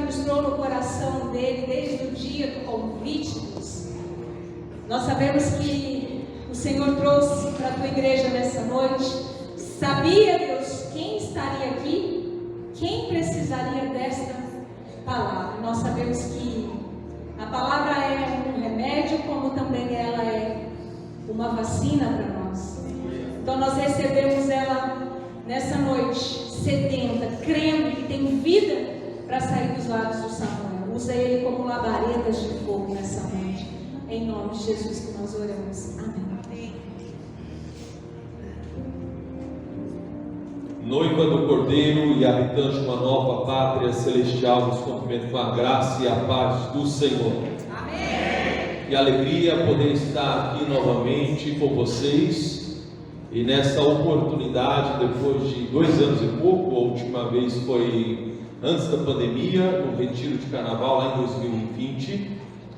ministrou no coração dele desde o dia do convite, Deus. Nós sabemos que o Senhor trouxe para a tua igreja nessa noite. Sabia, Deus, quem estaria aqui, quem precisaria desta palavra. Nós sabemos que a palavra é um remédio, como também ela é uma vacina para nós. Então nós recebemos ela nessa noite, sedenta, crendo que tem vida para sair dos lábios do Samuel. Usa ele como labaredas de fogo nessa noite. Em nome de Jesus que nós oramos. Amém. Noiva do Cordeiro e habitante de uma nova pátria celestial, nos cumprimento com a graça e a paz do Senhor. Amém. Que alegria poder estar aqui novamente com vocês. E nessa oportunidade, depois de 2 anos e pouco, a última vez foi antes da pandemia, no retiro de carnaval lá em 2020,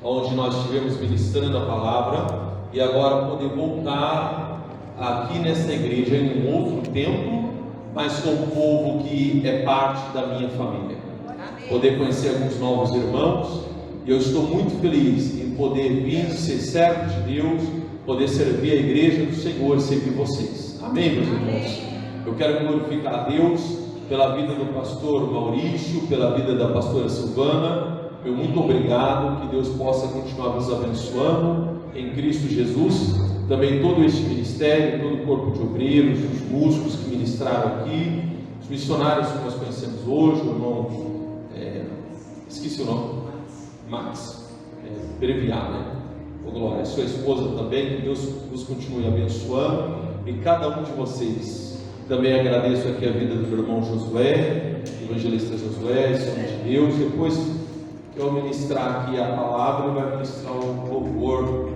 onde nós estivemos ministrando a palavra, e agora poder voltar aqui nessa igreja em um outro tempo, mas com o povo que é parte da minha família. Poder conhecer alguns novos irmãos, e eu estou muito feliz em poder vir ser servo de Deus, poder servir a igreja do Senhor e servir vocês. Amém, meus irmãos? Eu quero glorificar a Deus pela vida do pastor Maurício, pela vida da pastora Silvana. Meu muito obrigado, que Deus possa continuar nos abençoando em Cristo Jesus. Também todo este ministério, todo o corpo de obreiros, os músicos que ministraram aqui, os missionários que nós conhecemos hoje, o irmão, esqueci o nome, Max, Breviar, né? Oh, glória, sua esposa também, que Deus nos continue abençoando, e cada um de vocês. Também agradeço aqui a vida do meu irmão Josué, evangelista Josué, em nome de Deus. Depois que eu ministrar aqui a palavra, ele vai ministrar o louvor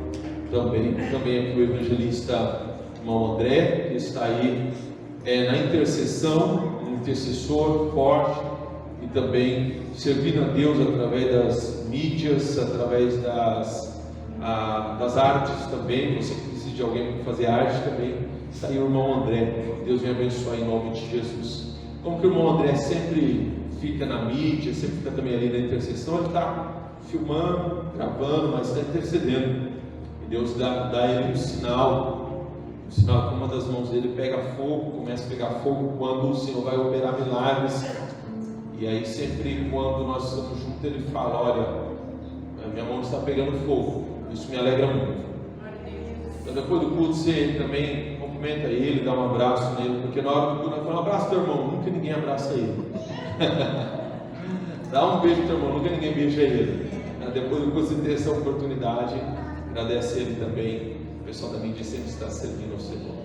também aqui o evangelista irmão André, que está aí na intercessão, um intercessor forte, e também servindo a Deus através das mídias, através das artes também. Você que precisa de alguém para fazer arte também, está aí o irmão André. Deus me abençoe em nome de Jesus. Como que o irmão André sempre fica na mídia, sempre fica também ali na intercessão, ele está filmando, gravando, mas está intercedendo. E Deus dá a ele um sinal que uma das mãos dele pega fogo, começa a pegar fogo quando o Senhor vai operar milagres. E aí sempre quando nós estamos juntos, ele fala: olha, a minha mão está pegando fogo. Isso me alegra muito. Então depois do culto você também cumprimenta ele, dá um abraço nele, porque na hora do culto nós falamos: um abraço teu irmão, nunca ninguém abraça ele. Dá um beijo teu irmão, nunca ninguém beija ele. Depois do culto você ter essa oportunidade, agradece ele também. O pessoal da mídia sempre está servindo ao Senhor.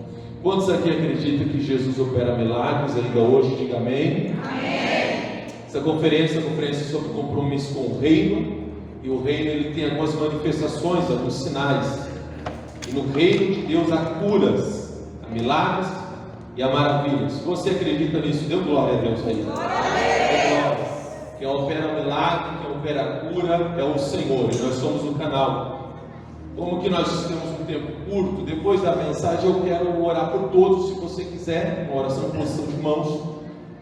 Quantos aqui acreditam que Jesus opera milagres ainda hoje? Diga amém. Amém. Essa conferência é uma conferência sobre compromisso com o reino. E o reino ele tem algumas manifestações, alguns sinais. E no reino de Deus há curas, há milagres e há maravilhas. Se você acredita nisso, dê glória a Deus aí. Glória. Quem opera milagre, quem opera cura é o Senhor. E nós somos o canal. Como que nós temos um tempo curto, depois da mensagem eu quero orar por todos, se você quiser, uma oração em posição de mãos.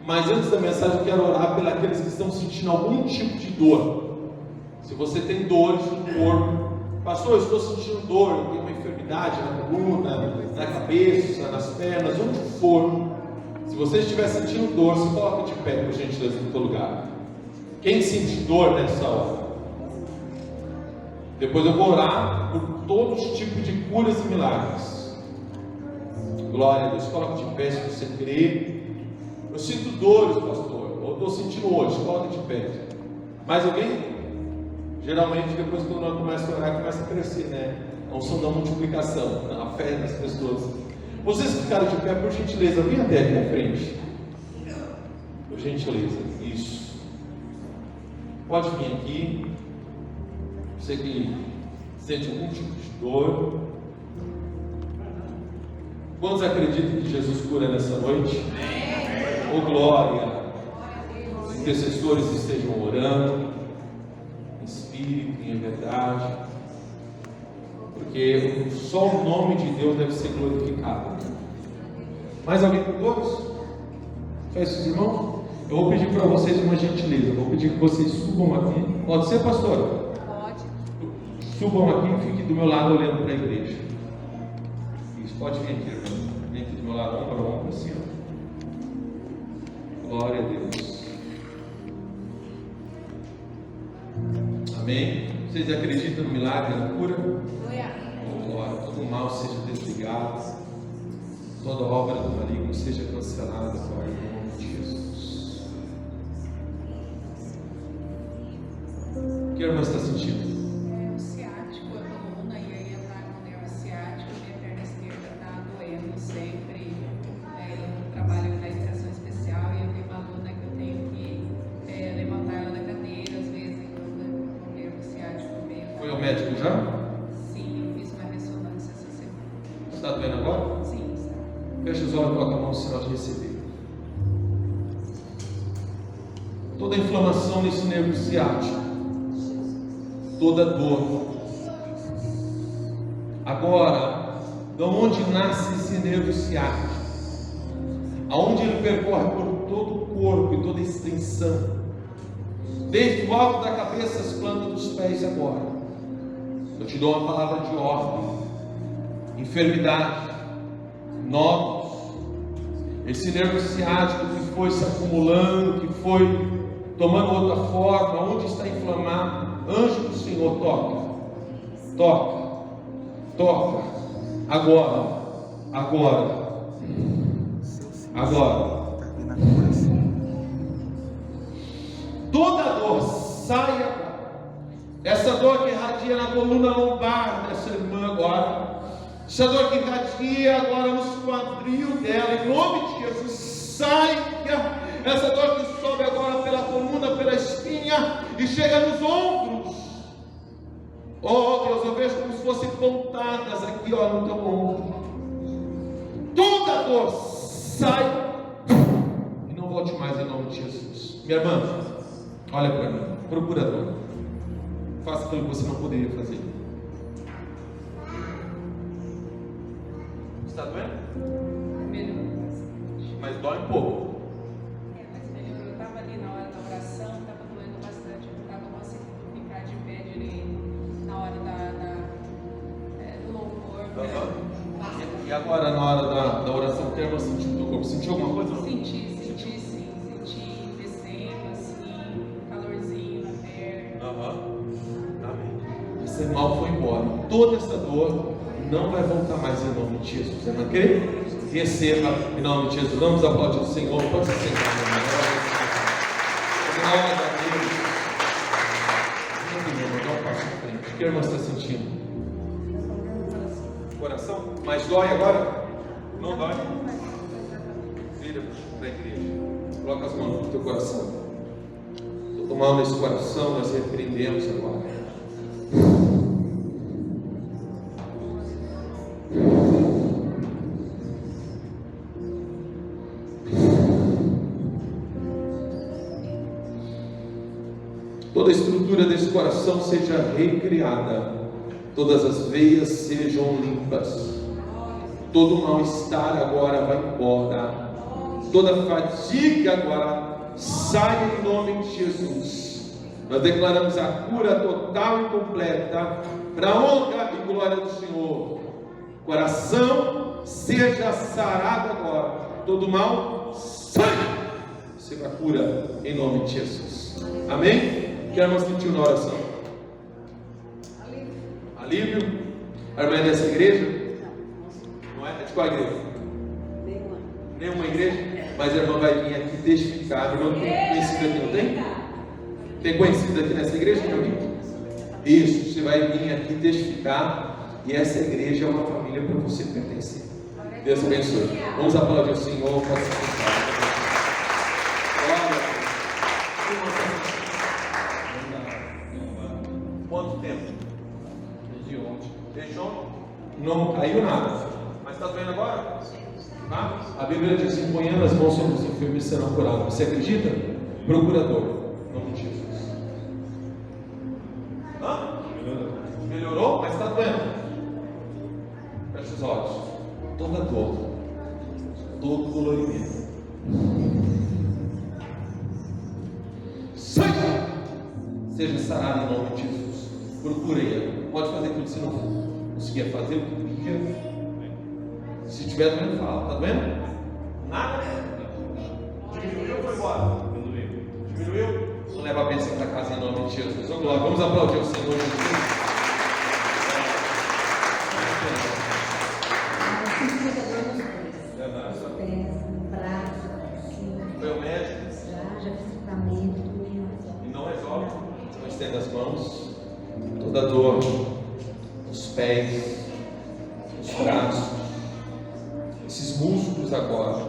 Mas antes da mensagem eu quero orar pelos aqueles que estão sentindo algum tipo de dor. Se você tem dores no corpo, pastor, eu estou sentindo dor, eu tenho uma enfermidade na coluna, na cabeça, nas pernas, onde for. Se você estiver sentindo dor, se coloque de pé, por gentileza, no seu lugar. Quem sente dor nessa hora? Depois eu vou orar por todos os tipos de curas e milagres. Glória a Deus. Coloque de pé se você crê. Eu sinto dores, pastor. Eu estou sentindo hoje. Coloque de pé. Mais alguém? Geralmente depois quando nós começamos a orar, começa a crescer, né? A unção da multiplicação, a fé das pessoas. Vocês que ficaram de pé, por gentileza, vem até aqui à frente. Por gentileza. Isso. Pode vir aqui. Você que sente algum tipo de dor. Quantos acreditam que Jesus cura nessa noite? Oh glória! Os intercessores estejam orando em espírito e em verdade, porque só o nome de Deus deve ser glorificado. Mais alguém com dores? Feche os irmãos. Eu vou pedir para vocês uma gentileza. Eu vou pedir que vocês subam aqui. Pode ser, pastora? Pode. Subam aqui e fiquem do meu lado olhando para a igreja. Isso, pode vir aqui, irmão. Vem aqui do meu lado, ombro a ombro, assim, ó. Glória a Deus. Amém. Vocês acreditam no milagre, na cura? Glória. Todo mal seja desligado. Toda obra do maligno seja cancelada agora, em nome de Jesus. O que a irmã está sentindo? É o ciático, a coluna, e aí está no nervo ciático, minha perna esquerda está doendo sempre. Eu trabalho na estação especial e eu tenho uma aluna que eu tenho que levantar ela da cadeira, às vezes, o nervo ciático meio. Foi ao médico já? Sim, eu fiz uma ressonância essa semana. Está doendo agora? Sim, está. Fecha os olhos e coloca a mão no sinal de receber. Toda inflamação nesse nervo ciático, toda dor. Agora, de onde nasce esse nervo ciático? Aonde ele percorre por todo o corpo e toda a extensão, desde o alto da cabeça às plantas dos pés agora. Eu te dou uma palavra de ordem: enfermidade, nódulos, esse nervo ciático que foi se acumulando, que foi tomando outra forma, onde está inflamado, anjo do Senhor, toca, agora, toda dor saia, essa dor que irradia na coluna lombar dessa irmã agora, essa dor que irradia agora no quadril dela, em nome de Jesus, saia. Essa dor que sobe agora pela coluna, pela espinha e chega nos ombros. Oh Deus, eu vejo como se fossem pontadas aqui, ó, no teu ombro. Toda dor sai e não volte mais, em nome de Jesus. Minha irmã, olha para mim, procurador, faça aquilo que você não poderia fazer. Está doendo? Melhorou bastante. Mas dói um pouco. Mas melhorou. Eu estava ali na hora da oração, estava doendo bastante. Eu não estava conseguindo ficar de pé direito na hora do louvor. E agora, na hora da oração, tem uma sentiu do corpo? Sentiu alguma coisa? Senti descendo assim, calorzinho na perna. Amém. Esse mal foi embora. Toda essa dor não vai voltar mais, em nome de Jesus. Você não crê? Receba em nome de Jesus. Vamos aplaudir o Senhor. Pode se sentar, meu irmão. Glória a Deus. Meu irmão, dá um passo à frente. O que a irmã está sentindo? Coração? Mas dói agora? Não dói? Vira para a igreja. Coloca as mãos no teu coração. Todo mal nesse coração nós repreendemos agora. Toda a estrutura desse coração seja recriada, todas as veias sejam limpas, todo mal-estar agora vai embora, toda fadiga agora sai em nome de Jesus. Nós declaramos a cura total e completa, para a honra e glória do Senhor. Coração seja sarado agora, todo mal sai, receba a cura em nome de Jesus. Amém? Que a irmã sentiu na oração? Alívio? A irmã é dessa igreja? Não é? É de qual igreja? Nenhuma igreja? Mas a irmã vai vir aqui testificar. A irmã tem conhecida aqui, não tem? Tem conhecida aqui nessa igreja, meu amigo? Isso, você vai vir aqui testificar. E essa igreja é uma família para você pertencer. Deus abençoe. Vamos aplaudir o Senhor. Pode se sentar. Quanto tempo? Desde ontem. Desde ontem? Não caiu nada. Mas está doendo agora? Tá? A Bíblia diz assim: ponhando as mãos sobre os enfermos e serão curados. Você acredita? Procurador. Em nome de Jesus. Hã? Melhorou? Mas está doendo. Feche os olhos. Toda dor, todo dolorimento, seja sarado em nome de Jesus. Procure ele. Pode fazer aquilo que você não conseguia fazer, o que podia. Se estiver doendo, fala. Está doendo? Nada? Diminuiu ou foi embora? Diminuiu? Então leva a bênção para casa em nome de Jesus. Oh, glória. Vamos aplaudir o Senhor Jesus. Foi o médico? Já fiz tratamento. E não resolve? Então estenda as mãos. Toda dor nos pés, nos braços, esses músculos agora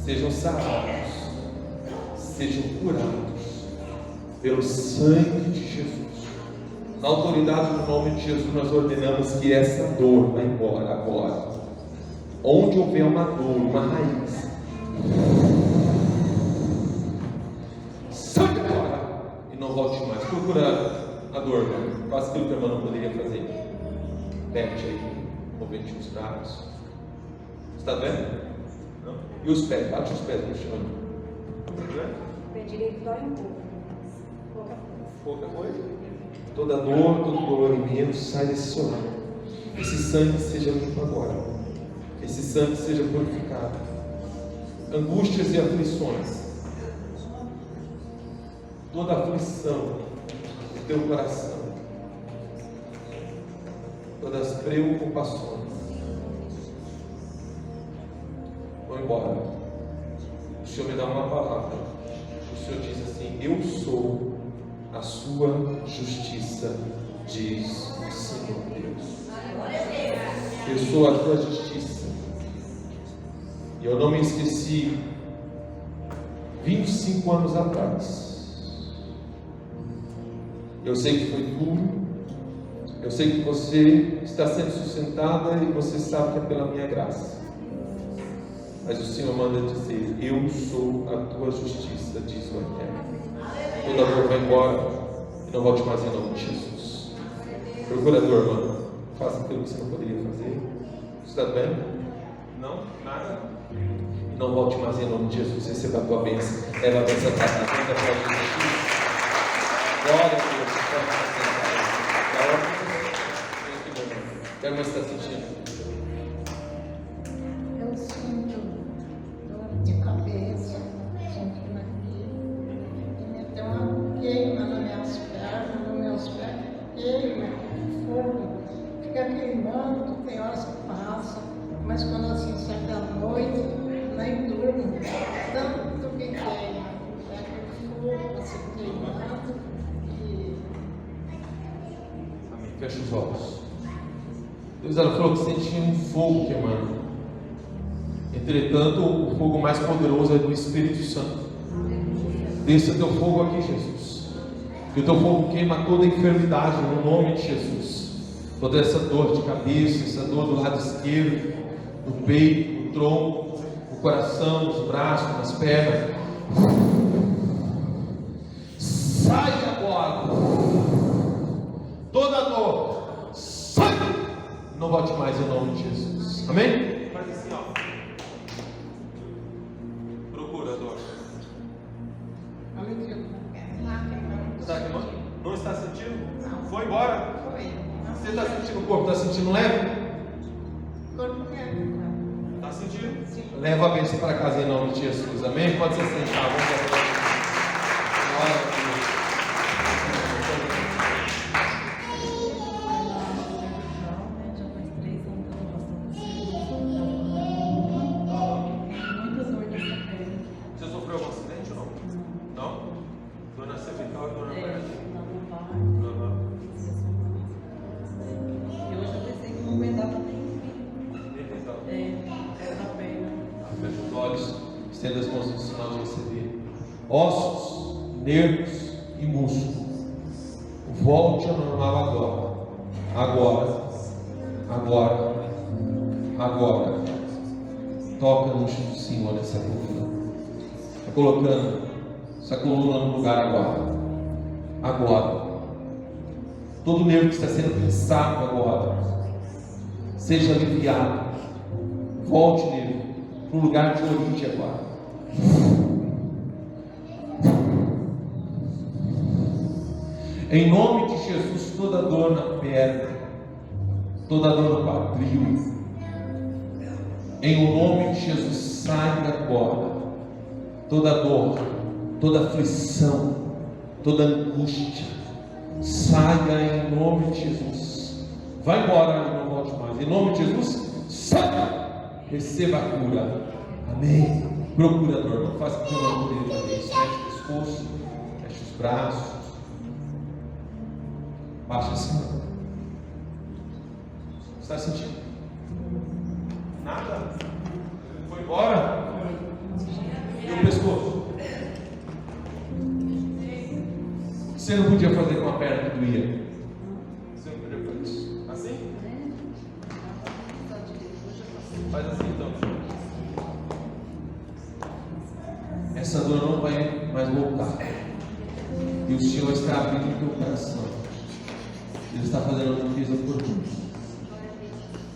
sejam sarados, sejam curados pelo sangue de Jesus. Na autoridade do nome de Jesus, nós ordenamos que essa dor vá embora agora. Onde houver uma dor, uma raiz, sai agora e não volte mais. Procura a dor, faça aquilo que a irmã não poderia fazer. Pete aí, movente os braços. Está vendo? Não? E os pés? Bate os pés no chão. O pé direito dói um pouco. Pouca coisa. Toda dor, todo dolorimento sai desse seu lado. Esse sangue seja limpo agora. Esse sangue seja purificado. Angústias e aflições. Toda aflição do teu coração. Todas as preocupações vão embora. O Senhor me dá uma palavra. O Senhor diz assim: eu sou a sua justiça, diz o Senhor Deus. Eu sou a tua justiça. E eu não me esqueci 25 anos atrás. Eu sei que foi duro. Eu sei que você está sendo sustentada e você sabe que é pela minha graça. Mas o Senhor manda dizer: eu sou a tua justiça, diz o Eterno. Toda dor vai embora e não volte mais em nome de Jesus. Procura a dor, irmão. Faça aquilo que você não poderia fazer. Está bem? Não? Nada? E não volte mais em nome de Jesus. Receba a tua bênção. Leva a bênção para cá. Glória a Deus. Quero mais estar sentindo. Eu sinto dor de cabeça, sentindo aqui. E me deu uma queima nas minhas pernas, nos meus pés. Queima, fogo. Fica queimando, tem horas que passa. Mas quando assim sai da noite, nem durmo. Tanto que queima. Pega fogo, assim, queimando. E Amém. Fecha os olhos. Deus, ela falou que sentia um fogo queimando. Entretanto, o fogo mais poderoso é do Espírito Santo. Desça teu fogo aqui, Jesus. Que o teu fogo queima toda enfermidade no nome de Jesus. Toda essa dor de cabeça, essa dor do lado esquerdo, no peito, no tronco, no coração, nos braços, nas pernas. Sai agora. Toda dor. Sai. Não volte mais em nome de Jesus. Amém? Faz assim, ó. Procura a dor. Está queimando? Não está sentindo? Não. Foi embora? foi. Você está sentindo o corpo? Está sentindo leve? Corpo queima. Está sentindo? Sim. Leva a bênção para casa em nome de Jesus. Amém? Pode se sentar. Vamos aplaudir. Glória a Deus. Você sofreu algum acidente ou não? Não? Dor na cervical e dor na perna? Aham. Nem tentava. Fecha os olhos, estenda as mãos no sinal de receber. Ossos, nervos e músculos, volte ao normal agora. Agora. Agora. Agora. Toca no chão do Senhor nessa coluna. Está colocando essa coluna no lugar agora. Agora. Todo nervo que está sendo pensado agora, seja aliviado. Volte nele para o lugar de origem agora. Em nome de Jesus, toda dor na perna, toda dor no quadril, em nome de Jesus, sai agora. Toda dor, toda aflição, toda angústia, saia em nome de Jesus. Vai embora e não volte mais. Em nome de Jesus, saia. Receba a cura. Amém. Procura dor, não faça que eu não poder uma vez. Feche o pescoço, feche os braços. Baixa assim. Está sentindo? Nada? Foi embora? E o pescoço? Você não podia fazer com a perna que doía? Você não podia fazer isso? Assim? Faz assim então. Essa dor não vai mais voltar. E o Senhor está abrindo o teu coração. Ele está fazendo uma limpeza por tudo.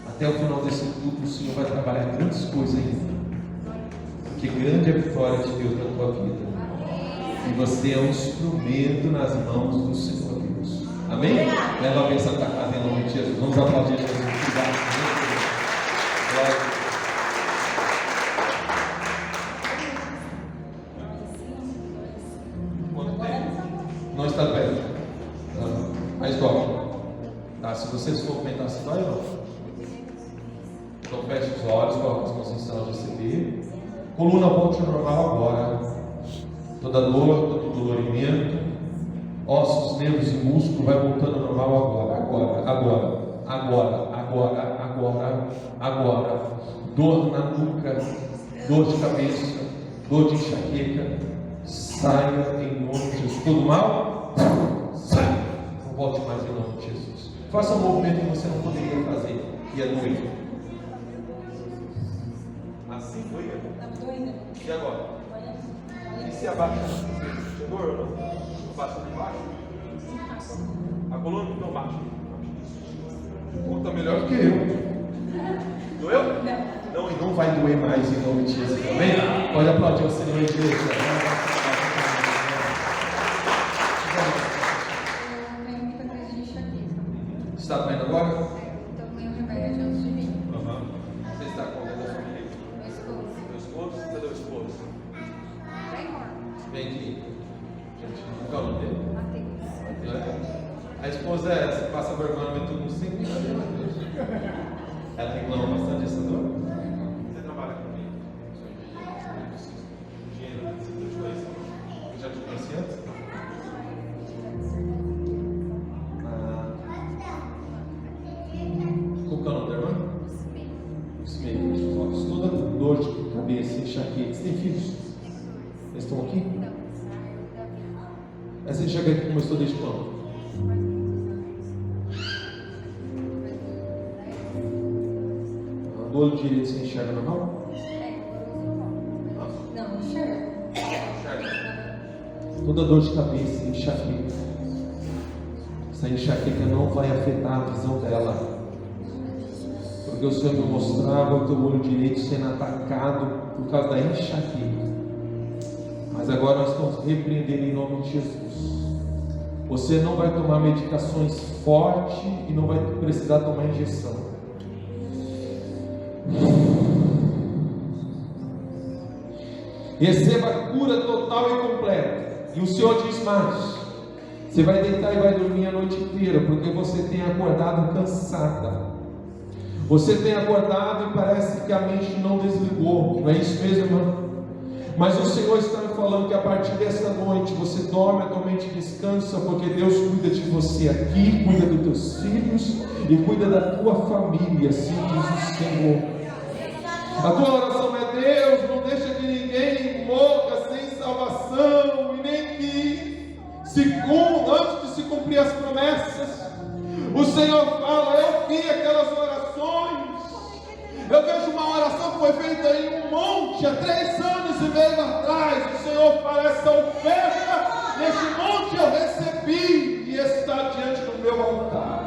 Até o final desse culto, o Senhor vai trabalhar grandes coisas ainda. Porque grande é a vitória de Deus na tua vida. E você é um instrumento nas mãos do Senhor Deus. Amém? Leva a bênção para casa em nome de Jesus. Vamos aplaudir Jesus. Glória. Não está perto. Mas dói. Tá, se você se movimentar, se dói ou não? Então feche os olhos, coloque as mãos em sinal de receber. Coluna volte ao normal agora. Toda dor, todo dolorimento, ossos, nervos e músculo vai voltando ao normal agora. Dor na nuca, dor de cabeça, dor de enxaqueca, saia em nome de Jesus. Todo mal, saia. Não volte mais em nome de Jesus. Faça um movimento que você não poderia fazer. Ia doer. Assim foi? Está doendo? E agora? E se abaixa? Tem dor ou não? Baixa de baixo? A coluna não baixa. Conta melhor do que eu. Doeu? Não, e não vai doer mais em nome de Jesus. Amém? Pode aplaudir o Senhor, igreja. Está doendo agora? Eu tomei um remédio antes de vir. Você está com alguém da família? Meu esposo. Meu esposo? Cadê o esposo? Vem, amor. Vem aqui. Gente, qual é o nome dele? Matheus. A esposa é essa, passa vergonha, mas todo mundo sempre cadê Matheus? Ela reclama bastante dessa dor? Você trabalha comigo? Engenheiro, eu te conheço. Eu já te conheci antes? Qual que é o nome da irmã? Ismael, fecha os olhos. Toda dor de cabeça, enxaqueca. Você tem filhos? Eles estão aqui? Essa enxaqueca começou desde quando? O olho direito você enxerga normal? Não, enxerga. Toda dor de cabeça, enxaqueca. Essa enxaqueca não vai afetar a visão dela. Porque o Senhor me mostrava o teu olho direito sendo atacado por causa da enxaqueca. Mas agora nós estamos repreendendo em nome de Jesus. Você não vai tomar medicações fortes e não vai precisar tomar injeção. Receba a cura total e completa. E o Senhor diz mais: você vai deitar e vai dormir a noite inteira, porque você tem acordado cansada. Você tem acordado e parece que a mente não desligou. Não é isso mesmo, irmão? Mas o Senhor está me falando que a partir desta noite você dorme, a tua mente descansa, porque Deus cuida de você aqui, cuida dos teus filhos e cuida da tua família, assim diz o Senhor. A tua oração é: Deus, não deixa que ninguém morra sem salvação, e nem que antes de se cumprir as promessas. O Senhor fala: eu vi aquelas orações. Eu vejo uma oração que foi feita em um monte há 3 anos e meio atrás. O Senhor fala: essa oferta neste monte eu recebi e está diante do meu altar.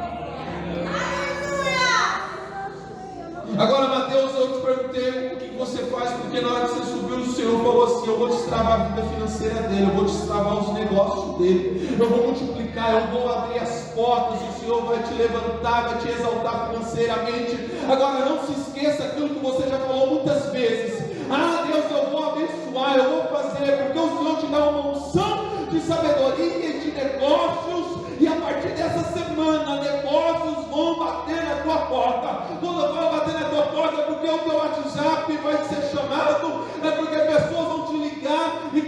Agora, Mateus, eu te perguntei o que você faz, porque na hora que você subiu o Senhor falou assim: eu vou destravar a vida financeira dele, eu vou destravar os negócios dele, eu vou multiplicar, eu vou abrir as portas, o Senhor vai te levantar, vai te exaltar financeiramente. Agora não se esqueça aquilo que você já falou muitas vezes: ah, Deus, eu vou abençoar, eu vou fazer, porque o Senhor te dá uma unção de sabedoria e de negócios, e a partir dessa semana, negócios vão bater na tua porta. Quando vão bater na tua porta, é porque o teu WhatsApp vai ser chamado, é porque pessoas vão te ligar, e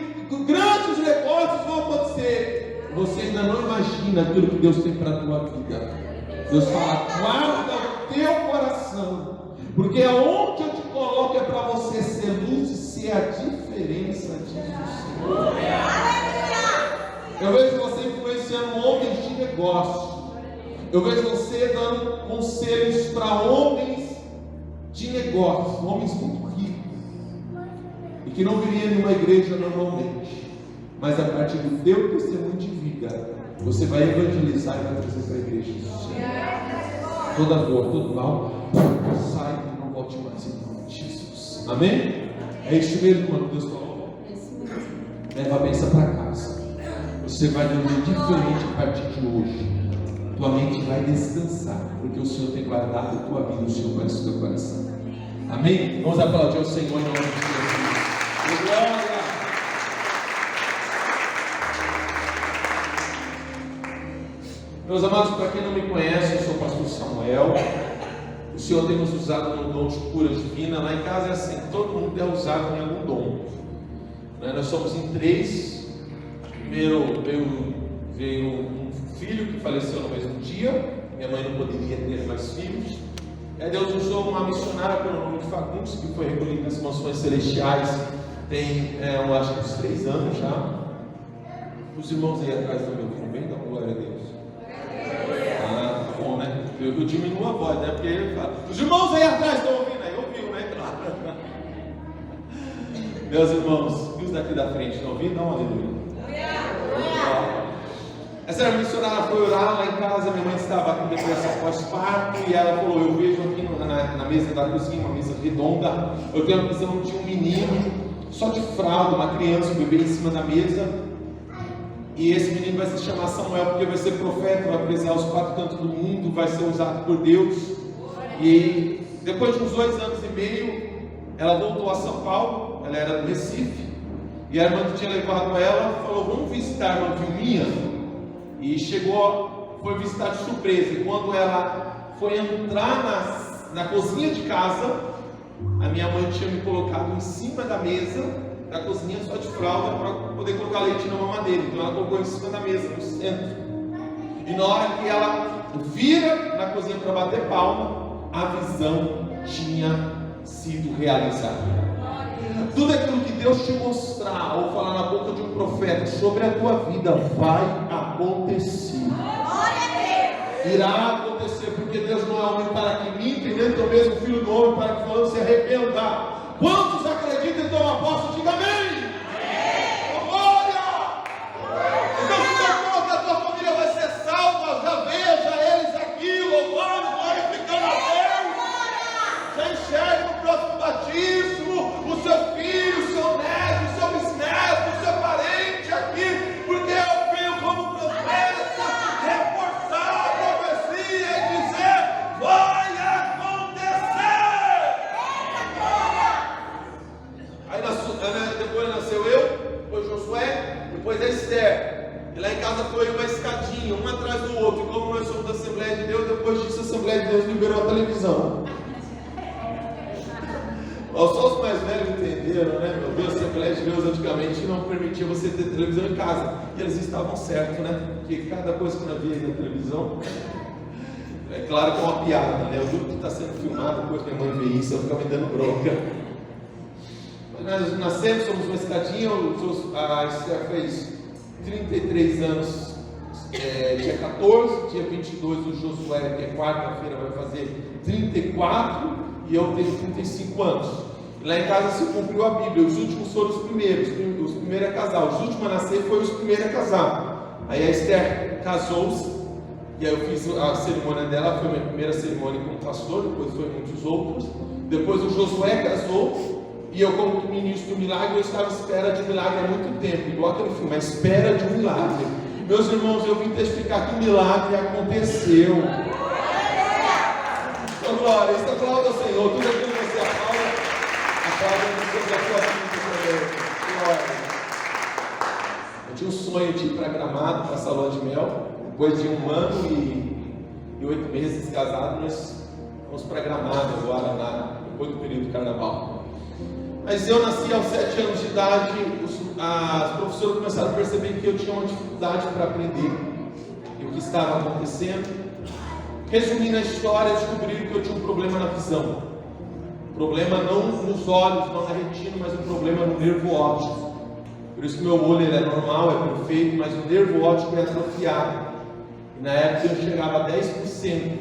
grandes negócios vão acontecer. Você ainda não imagina aquilo que Deus tem para a tua vida. Deus fala: guarda o teu coração, porque aonde eu te coloco é para você ser luz e ser a diferença disso, Senhor. Eu vejo você influenciando homens de negócio. Eu vejo você dando conselhos para homens de negócio, homens muito ricos, e que não viriam em uma igreja normalmente, mas a partir do teu testemunho de vida, você vai evangelizar e vai trazer para a igreja. Toda dor, todo mal, sai e não volte mais em nome de Jesus. Amém? É isso mesmo, quando Deus falou. Leva a bênção para casa. Você vai viver diferente a partir de hoje. Tua mente vai descansar, porque o Senhor tem guardado a tua vida, o Senhor conhece o teu coração. Amém? Vamos aplaudir ao Senhor em nome de Jesus. Glória! Meus amados, para quem não me conhece, eu sou o pastor Samuel. O Senhor tem nos usado no dom de cura divina. Lá em casa é assim: todo mundo é usado em algum dom. Nós somos em 3. Primeiro veio um filho que faleceu no mesmo dia. Minha mãe não poderia ter mais filhos. Aí Deus usou uma missionária pelo nome de Fagundes, que foi recolhida nas mansões celestiais tem, eu acho que uns 3 anos já. Os irmãos aí atrás estão me ouvindo bem? Dá glória a Deus. Ah, tá bom, né? Eu diminuo a voz, né? Porque ele fala: os irmãos aí atrás estão ouvindo aí, ouviu, né? Claro. Meus irmãos, e os daqui da frente estão ouvindo? Dá um aleluia. Essa missionária foi orar lá em casa. Minha mãe estava com depressão pós-parto, e ela falou: eu vejo aqui na mesa da cozinha, uma mesa redonda, eu tenho a visão de um menino, só de fralda, uma criança, um bebê em cima da mesa. E esse menino vai se chamar Samuel, porque vai ser profeta, vai pregar os 4 cantos do mundo, vai ser usado por Deus. E depois de uns 2 anos e meio, ela voltou a São Paulo. Ela era do Recife, e a irmã que tinha levado ela falou: vamos visitar a irmã Vilminha. E chegou, foi visitar de surpresa. E quando ela foi entrar na cozinha de casa, a minha mãe tinha me colocado em cima da mesa da cozinha, só de fralda, para poder colocar leite na mamadeira. Então ela colocou em cima da mesa, no centro. E na hora que ela vira na cozinha para bater palma, a visão tinha sido realizada. Tudo aquilo que Deus te mostrar ou falar na boca de um profeta sobre a tua vida vai acontecer. Irá acontecer, porque Deus não é homem para que minta, e nem teu mesmo filho do homem para que falando se arrependa. Quantos acreditam e tomam posse? Diga amém. Glória! Então, se Deus falou que a tua família vai ser salva, já veja eles aqui louvando, glorificando a Deus. Já enxerga no próximo batismo o seu filho, o seu neto, o seu bisneto, o seu parente aqui, porque eu venho como profeta reforçar a profecia e dizer: vai acontecer. Aí depois nasceu eu, depois Josué, depois a Esther. E lá em casa foi uma escadinha, um atrás do outro. E como nós somos da Assembleia de Deus, depois disso a Assembleia de Deus liberou a televisão. Só os mais velhos entenderam, né? Meu Deus, a Assembleia de Deus antigamente não permitia você ter televisão em casa. E eles estavam certos, né? Porque cada coisa que eu via na televisão, é claro que é uma piada, né? Eu juro que está sendo filmado, depois minha mãe vê isso, ela fica me dando bronca. Mas nós nascemos, somos uma escadinha, a Esther fez 33 anos, dia 14, dia 22 o Josué, que é quarta-feira, vai fazer 34, e eu tenho 35 anos. E lá em casa se cumpriu a Bíblia. Os últimos foram os primeiros a casar. Os últimos a nascer foram os primeiros a casar. Aí a Esther casou-se, e aí eu fiz a cerimônia dela. Foi a minha primeira cerimônia como pastor, depois foi muitos outros. Depois o Josué casou, E eu, como ministro do milagre, eu estava à espera de milagre há muito tempo. Igual aquele filme, a espera de um milagre. Meus irmãos, eu vim testificar que o milagre aconteceu. Então, glória, isso aplauda ao Senhor. Tudo aquilo que você aplauda sobre a sua vida também. Glória. Eu tinha um sonho de ir para Gramado, para Salão de Mel. Depois de 1 ano e 8 meses casados, nós fomos para Gramado agora, depois do período do carnaval. Mas eu nasci aos 7 anos de idade, as professoras começaram a perceber que eu tinha uma dificuldade para aprender e o que estava acontecendo. Resumindo a história, descobriram que eu tinha um problema na visão. Problema não nos olhos, não na retina, mas um problema no nervo óptico. Por isso que meu olho ele é normal, é perfeito, mas o nervo óptico é atrofiado. E na época eu chegava a 10%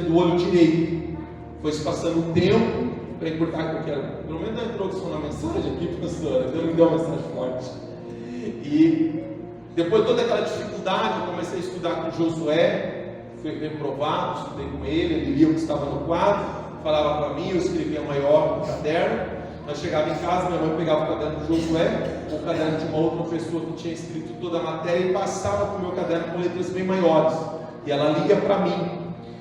do olho direito. Foi se passando o tempo, para encurtar qualquer, pelo menos na introdução na mensagem aqui, pastora, Deus me deu uma mensagem forte. E depois de toda aquela dificuldade, eu comecei a estudar com Josué. Fui reprovado, estudei com ele lia o que estava no quadro, falava para mim, eu escrevia maior no caderno. Eu chegava em casa, minha mãe pegava o caderno do Josué, ou o caderno de uma outra pessoa que tinha escrito toda a matéria e passava para o meu caderno com letras bem maiores. E ela lia para mim.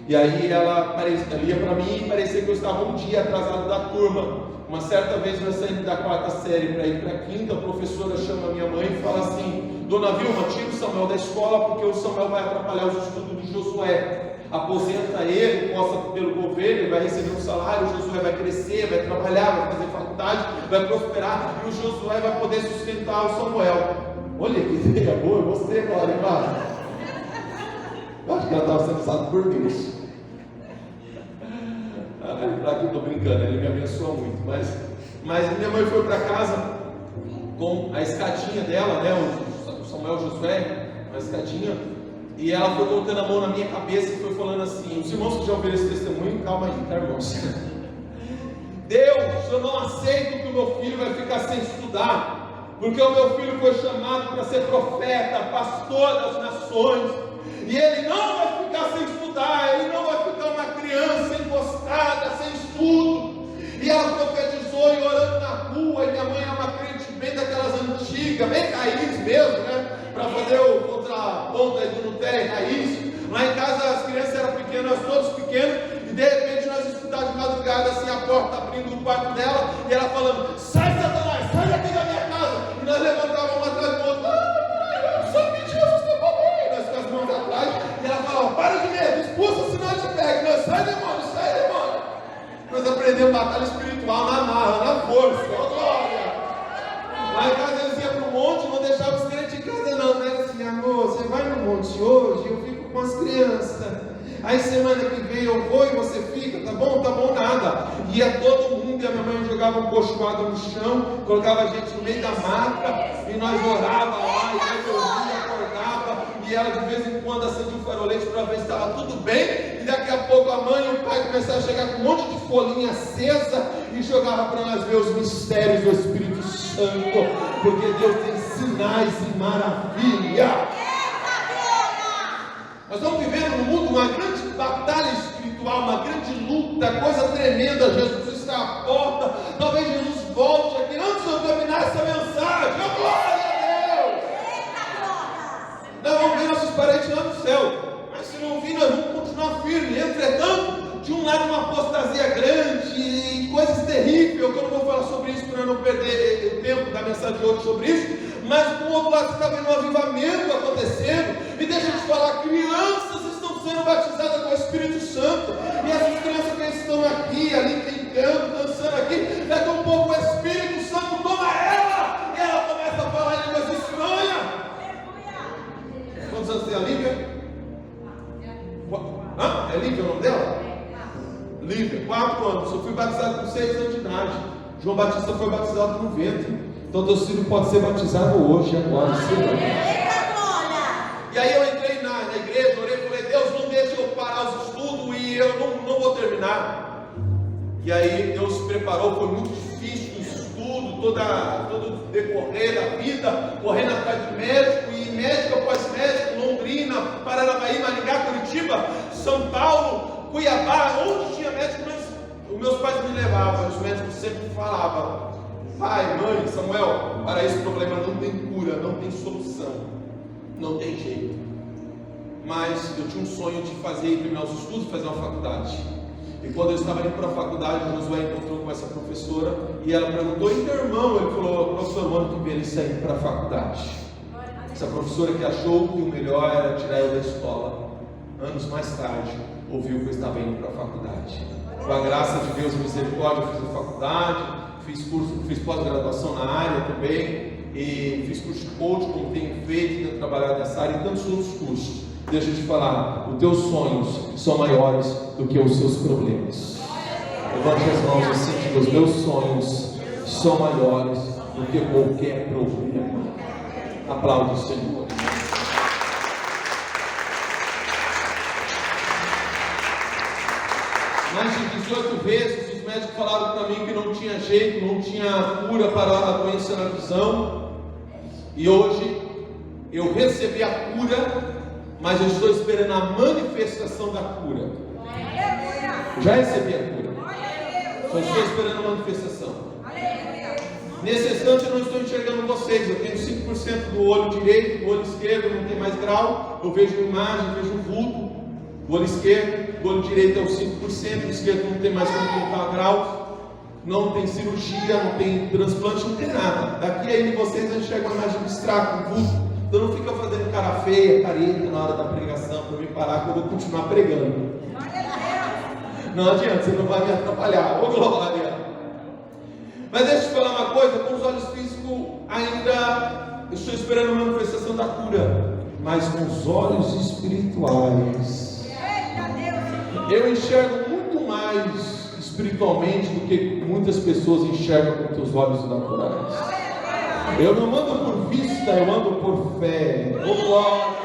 E aí ela lia para mim e parecia que eu estava um dia atrasado da turma. Uma certa vez nós saímos da 4ª série para ir para a 5ª, a professora chama a minha mãe e fala assim: Dona Vilma, tira o Samuel da escola porque o Samuel vai atrapalhar os estudos do Josué. Aposenta ele, posta pelo governo, ele vai receber um salário, o Josué vai crescer, vai trabalhar, vai fazer faculdade, vai prosperar e o Josué vai poder sustentar o Samuel. Olha que ideia boa, eu gostei agora, hein, Mara? Eu acho que ela estava sendo usada por Deus. Aqui eu estou brincando, ele me abençoa muito. Mas minha mãe foi para casa com a escadinha dela, né? O Samuel Josué, uma escadinha. E ela foi colocando a mão na minha cabeça e foi falando assim: os irmãos que já ouviram esse testemunho, calma aí, tá, irmãos? Deus, eu não aceito que o meu filho vai ficar sem estudar, porque o meu filho foi chamado para ser profeta, pastor das nações, e ele não vai ficar sem estudar, ele não vai ficar uma criança encostada, sem estudo. E ela profetizou e orando na rua, e minha mãe é uma crente bem daquelas antigas, bem raiz mesmo, né? Para fazer o contraponto aí do Nutella e raiz. Lá em casa as crianças eram pequenas, nós todos pequenos, e de repente nós estudávamos de madrugada, assim, a porta abrindo o quarto dela, e ela falando: sai, Satanás, sai daqui da minha casa. E nós levantávamos um atrás do outro: ah, só me Jesus tem poder. Nós com as mãos atrás, e ela falava: para de medo, expulsa, senão eu te pego. Nós: sai demônio, sai demônio. Nós aprendemos batalha espiritual na marra, na força, ó glória. Lá em casa eles iam para o monte, não deixavam os crentes em casa não, era assim: amor, você vai no monte hoje, eu fico com as crianças, aí semana que vem eu vou e você fica, tá bom nada. Ia todo mundo, e a minha mãe jogava um cochoado no chão, colocava a gente no meio da mata, e nós orávamos lá, e aí eu ia, acordava, e ela de vez em quando acendia um farolete para ver se estava tudo bem, e daqui a pouco a mãe e o pai começaram a chegar com um monte de folhinha acesa, e jogava para nós ver os mistérios do Espírito Santo, porque Deus tem sinais e maravilha. Nós estamos vivendo no mundo uma grande batalha espiritual, uma grande luta, coisa tremenda. Jesus está à porta, talvez Jesus volte aqui antes de eu terminar essa mensagem. Oh, glória a Deus! Nós vamos ver nossos parentes lá no céu, mas se não vir, nós vamos continuar firmes. Entretanto, de um lado uma apostasia grande e coisas terríveis, que eu não vou falar sobre isso para não perder o tempo da mensagem de hoje sobre isso. Mas do outro lado você está vendo um avivamento acontecendo. E deixa eu te falar, crianças estão sendo batizadas com o Espírito Santo. E essas crianças que estão aqui, ali brincando, dançando aqui, daqui a pouco o Espírito Santo toma ela. E ela começa a falar em línguas estranhas. Quantos anos tem a Lívia? É Lívia o nome dela? Lívia, 4 anos. Eu fui batizado com 6 anos de idade. João Batista foi batizado no ventre. Então teu filho pode ser batizado hoje, agora. E aí eu entrei na igreja, orei e falei: Deus, não deixe eu parar os estudos e eu não vou terminar. E aí Deus se preparou, foi muito difícil o estudo, todo o decorrer da vida, correndo atrás de médico, e médico após médico, Londrina, Paranavaí, Maringá, Curitiba, São Paulo, Cuiabá, onde tinha médico, nós os meus pais me levavam, os médicos sempre falavam: pai, mãe, Samuel, para esse problema não tem cura, não tem solução, não tem jeito. Mas eu tinha um sonho de terminar os estudos e fazer uma faculdade. E quando eu estava indo para a faculdade, o Josué encontrou com essa professora e ela perguntou: e teu irmão? Ele falou: professor, o ano que vem ele saiu para a faculdade. Essa professora que achou que o melhor era tirar eu da escola, anos mais tarde, ouviu que eu estava indo para a faculdade. Com a graça de Deus e misericórdia, eu fiz a faculdade, fiz pós-graduação na área também, e fiz curso de coach, como tenho feito, tenho trabalhado nessa área e tantos outros cursos. Deixa eu te falar, os teus sonhos são maiores do que os seus problemas. Levante as mãos assim, diga: os meus sonhos são maiores do que qualquer problema. Aplaude o Senhor. Mais de 18 vezes os médicos falaram para mim que não tinha jeito, não tinha cura para a doença na visão. E hoje eu recebi a cura, mas eu estou esperando a manifestação da cura. Já recebi a cura, só estou esperando a manifestação. Nesse instante eu não estou enxergando vocês. Eu tenho 5% do olho direito, do olho esquerdo não tem mais grau. Eu vejo imagem, vejo um vulto. Do olho esquerdo, do olho direito é o 5%, o esquerdo não tem mais como colocar grau. Não tem cirurgia, não tem transplante, não tem nada. Daqui aí vocês enxergam a imagem abstrata, um vulto. Então não fica fazendo cara feia, careta na hora da pregação para me parar que eu vou continuar pregando. Não adianta, você não vai me atrapalhar. Ô glória! Mas deixa eu te falar uma coisa, com os olhos físicos ainda estou esperando a manifestação da cura, mas com os olhos espirituais eu enxergo muito mais espiritualmente do que muitas pessoas enxergam com os olhos naturais. Eu não ando por vista, eu ando por fé. Ô glória!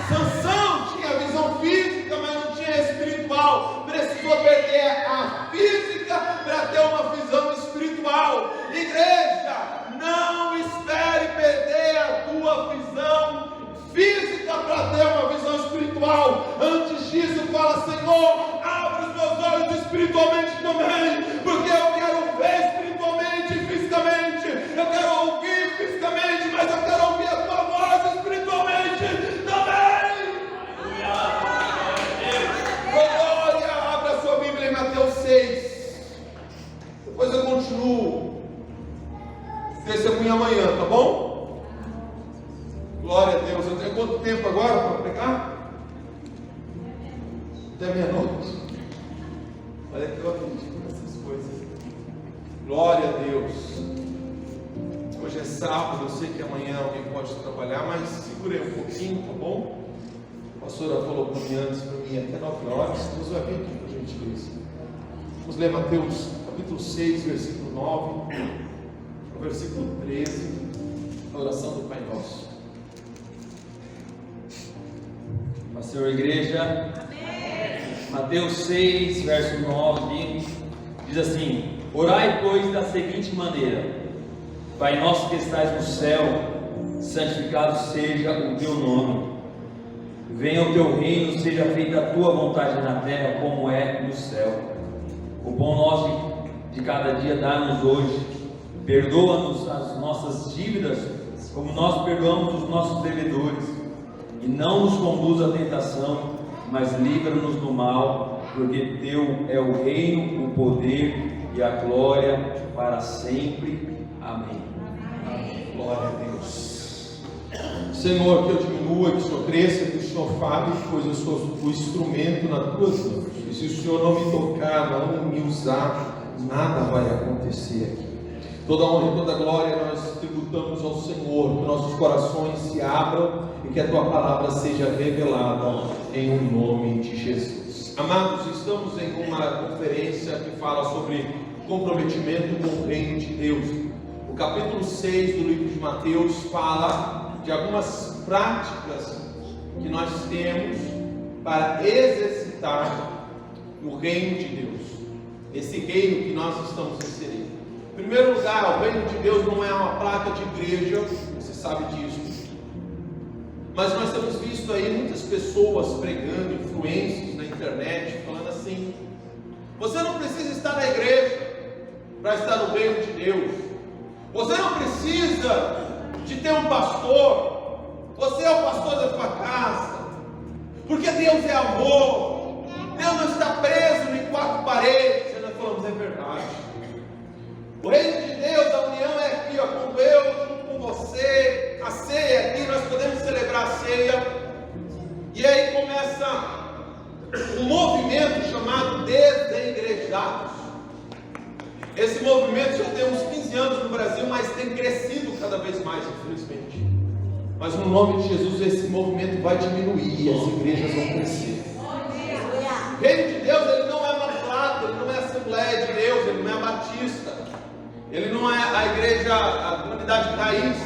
Sansão tinha visão física, mas não tinha espiritual. Precisou perder a física para ter uma visão espiritual. Igreja, não espere perder a tua visão física para ter uma visão espiritual. Antes disso, fala: Senhor, abre os meus olhos espiritualmente também, porque eu quero ver espiritualmente e fisicamente. Eu quero ouvir fisicamente, mas eu quero ouvir a tua voz espiritualmente também. Glória! Abra a sua Bíblia em Mateus 6. Depois eu continuo testemunho amanhã, tá bom? Glória a Deus. Eu tenho quanto tempo agora para pregar? Até meia-noite. Olha que eu acredito nessas coisas. Glória a Deus. Hoje é sábado, eu sei que amanhã alguém pode trabalhar, mas segurei um pouquinho, tá bom? A pastora falou para mim antes, para mim até 9 horas. Deus vai vir aqui para a gentileza. Vamos ler Mateus capítulo 6, versículo 9, versículo 13, a oração do Pai Nosso. Paz, Senhor, igreja. Mateus 6, verso 9, diz assim: orai, pois, da seguinte maneira: Pai nosso que estás no céu, santificado seja o teu nome. Venha o teu reino, seja feita a tua vontade na terra, como é no céu. O pão nosso de cada dia dá-nos hoje. Perdoa-nos as nossas dívidas, como nós perdoamos os nossos devedores. E não nos conduz à tentação, mas livra-nos do mal, porque teu é o reino, o poder e a glória para sempre. Amém. Glória a Deus. Senhor, que eu diminua, que o Senhor cresça, que o Senhor fale, pois eu sou o instrumento nas tuas mãos. E se o Senhor não me tocar, não me usar, nada vai acontecer aqui. Toda honra e toda glória nós tributamos ao Senhor, que nossos corações se abram e que a tua palavra seja revelada em nome de Jesus. Amados, estamos em uma conferência que fala sobre comprometimento com o reino de Deus. O capítulo 6 do livro de Mateus fala de algumas práticas que nós temos para exercitar o reino de Deus, esse reino que nós estamos inserindo. Em primeiro lugar, o reino de Deus não é uma placa de igreja, você sabe disso, mas nós temos visto aí muitas pessoas pregando, influências na internet, falando assim: Você não precisa estar na igreja para estar no reino de Deus. Você não precisa de ter um pastor. Você é o pastor da sua casa. Porque Deus é amor. Deus não está preso em quatro paredes. E nós falamos, é verdade. O reino de Deus, a união é aqui, ó, quando eu junto com você, a ceia é aqui, nós podemos celebrar a ceia. E aí começa um movimento chamado Desigrejados. Esse movimento já tem uns 15 anos no Brasil, mas tem crescido cada vez mais, infelizmente. Mas no nome de Jesus esse movimento vai diminuir e as igrejas vão crescer. O reino de Deus, ele não é uma plata, ele não é a Assembleia de Deus, ele não é a Batista, ele não é a igreja, a comunidade raiz,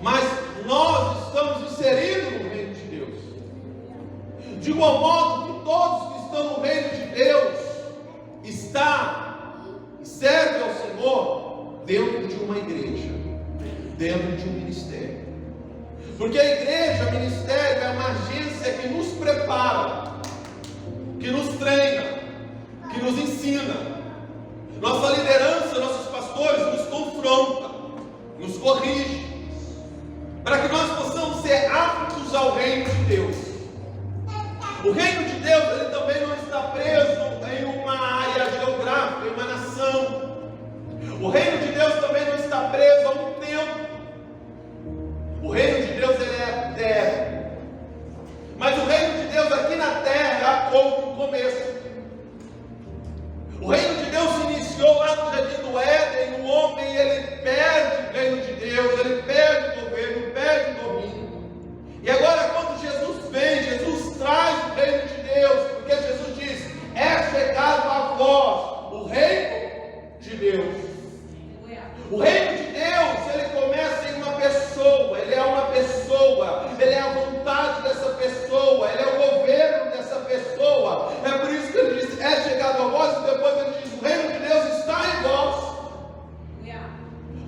mas nós estamos inseridos no reino de Deus. De igual modo que todos que estão no reino de Deus está e serve ao Senhor dentro de uma igreja, dentro de um ministério. Porque a igreja, o ministério é uma agência que nos prepara, que nos treina, que nos ensina. Nossa liderança, nossos pastores nos confronta, nos corrige, para que nós possamos ser aptos ao reino de Deus. O reino de Deus, ele também não está preso em uma área geográfica, em uma nação. O reino de Deus também não está preso a um tempo. O reino de Deus, ele é eterno. Mas o reino de Deus aqui na terra houve um começo. O reino de Deus se iniciou lá no Jardim do Éden. O homem, ele perde o reino de Deus, ele perde o governo, perde o domínio. E agora, quando Jesus vem, Jesus traz o reino de Deus, porque Jesus diz: é chegado a vós o reino de Deus. O reino de Deus, ele começa em uma pessoa, ele é uma pessoa, ele é a vontade dessa pessoa, ele é o governo dessa pessoa. É por isso que ele diz: é chegado a vós, e depois ele diz: o reino de Deus está em vós.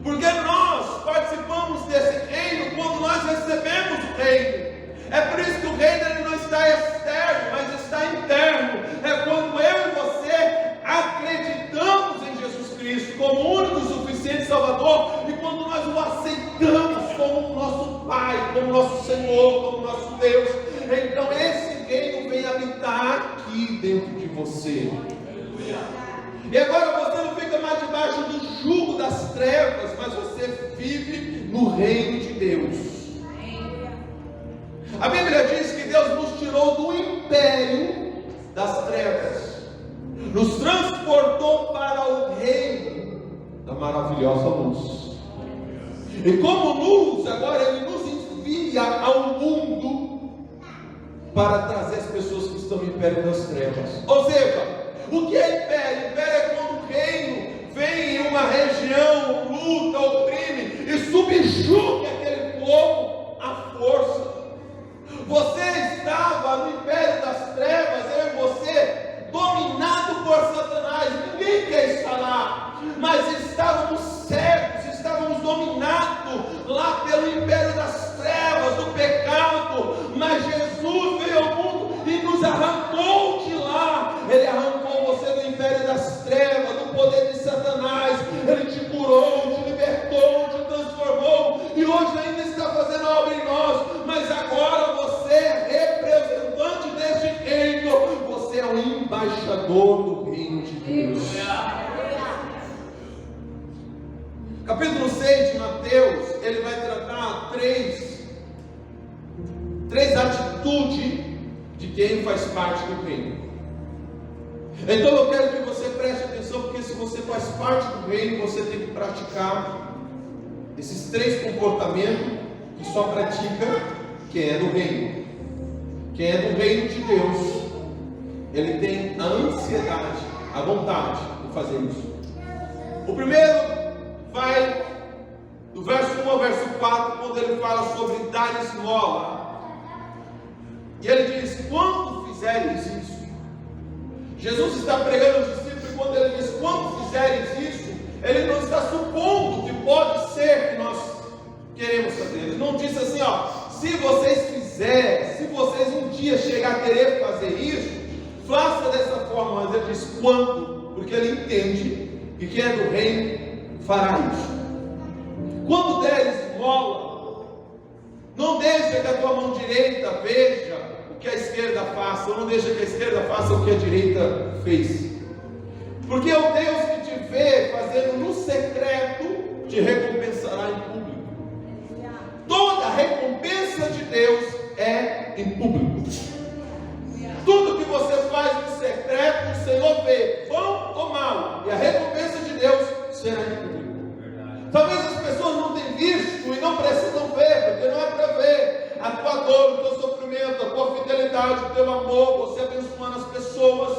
Porque nós participamos desse reino quando nós recebemos o reino. É por isso que o reino, ele não está externo, mas está interno. É quando eu e você acreditamos em Jesus Cristo como o único e suficiente Salvador, e quando nós o aceitamos como nosso Pai, como nosso Senhor, como nosso Deus. Então esse reino vem habitar aqui dentro de você. E agora você não fica mais debaixo do jugo das trevas, mas você vive no reino de Deus. A Bíblia diz que Deus nos tirou do império das trevas, nos transportou para o reino da maravilhosa luz. E como luz, agora Ele nos envia ao mundo para trazer as pessoas que estão no império das trevas. Ou seja, o que é império? Império é quando o reino vem em uma região, luta, oprime e subjuga aquele povo à força. Você estava no império das trevas, eu e você, dominado por Satanás. Ninguém quer estar lá, mas estávamos cegos, estávamos dominados lá pelo império das trevas, do pecado. Mas Jesus veio ao mundo e nos arrancou de lá. Ele arrancou você do império das trevas, do poder de Satanás. Ele te curou, te libertou, te transformou, e hoje ainda está fazendo a obra em nós. Mas agora você é representante deste reino, você é o embaixador do reino de Deus. Capítulo 6 de Mateus, ele vai tratar três atitudes de quem faz parte do reino. Então eu quero que você preste atenção, porque se você faz parte do reino, você tem que praticar esses três comportamentos que só pratica quem é do reino. Quem é do reino de Deus, ele tem a ansiedade, a vontade de fazer isso. O primeiro vai do verso 1 ao verso 4, quando ele fala sobre dar esmola. E ele diz: quando fizeres isso. Jesus está pregando aos discípulos, e quando ele diz quando fizeres isso, ele não está supondo que pode ser que nós queremos fazer. Ele não disse assim, ó, se vocês fizerem, se vocês um dia chegar a querer fazer isso, faça dessa forma, mas ele diz quando, porque ele entende que quem é do reino fará isso. Quando der esmola, não deixa que a tua mão direita veja o que a esquerda faça, ou não deixa que a esquerda faça o que a direita fez. Porque é o Deus que te vê fazendo no secreto, te recompensará em público. Toda recompensa de Deus é em público. Tudo que você faz no secreto, o Senhor vê, bom ou mal, e a recompensa de Deus será em público. Talvez as pessoas não tenham visto e não precisam ver, porque não é para ver a tua dor, o teu sofrimento, a tua fidelidade, o teu amor, você abençoando as pessoas.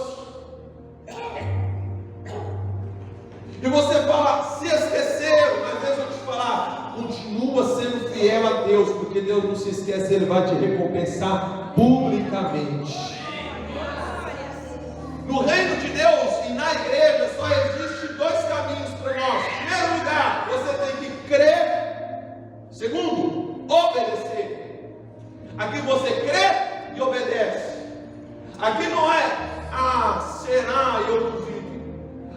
E você fala, se esqueceram, mas deixa eu te falar, continua sendo fiel a Deus, porque Deus não se esquece, Ele vai te recompensar publicamente. No reino de Deus e na igreja só existem dois caminhos para nós. Em primeiro lugar, você tem que crer. Segundo, obedecer. Aqui você crê e obedece. Aqui não é, será e eu duvido.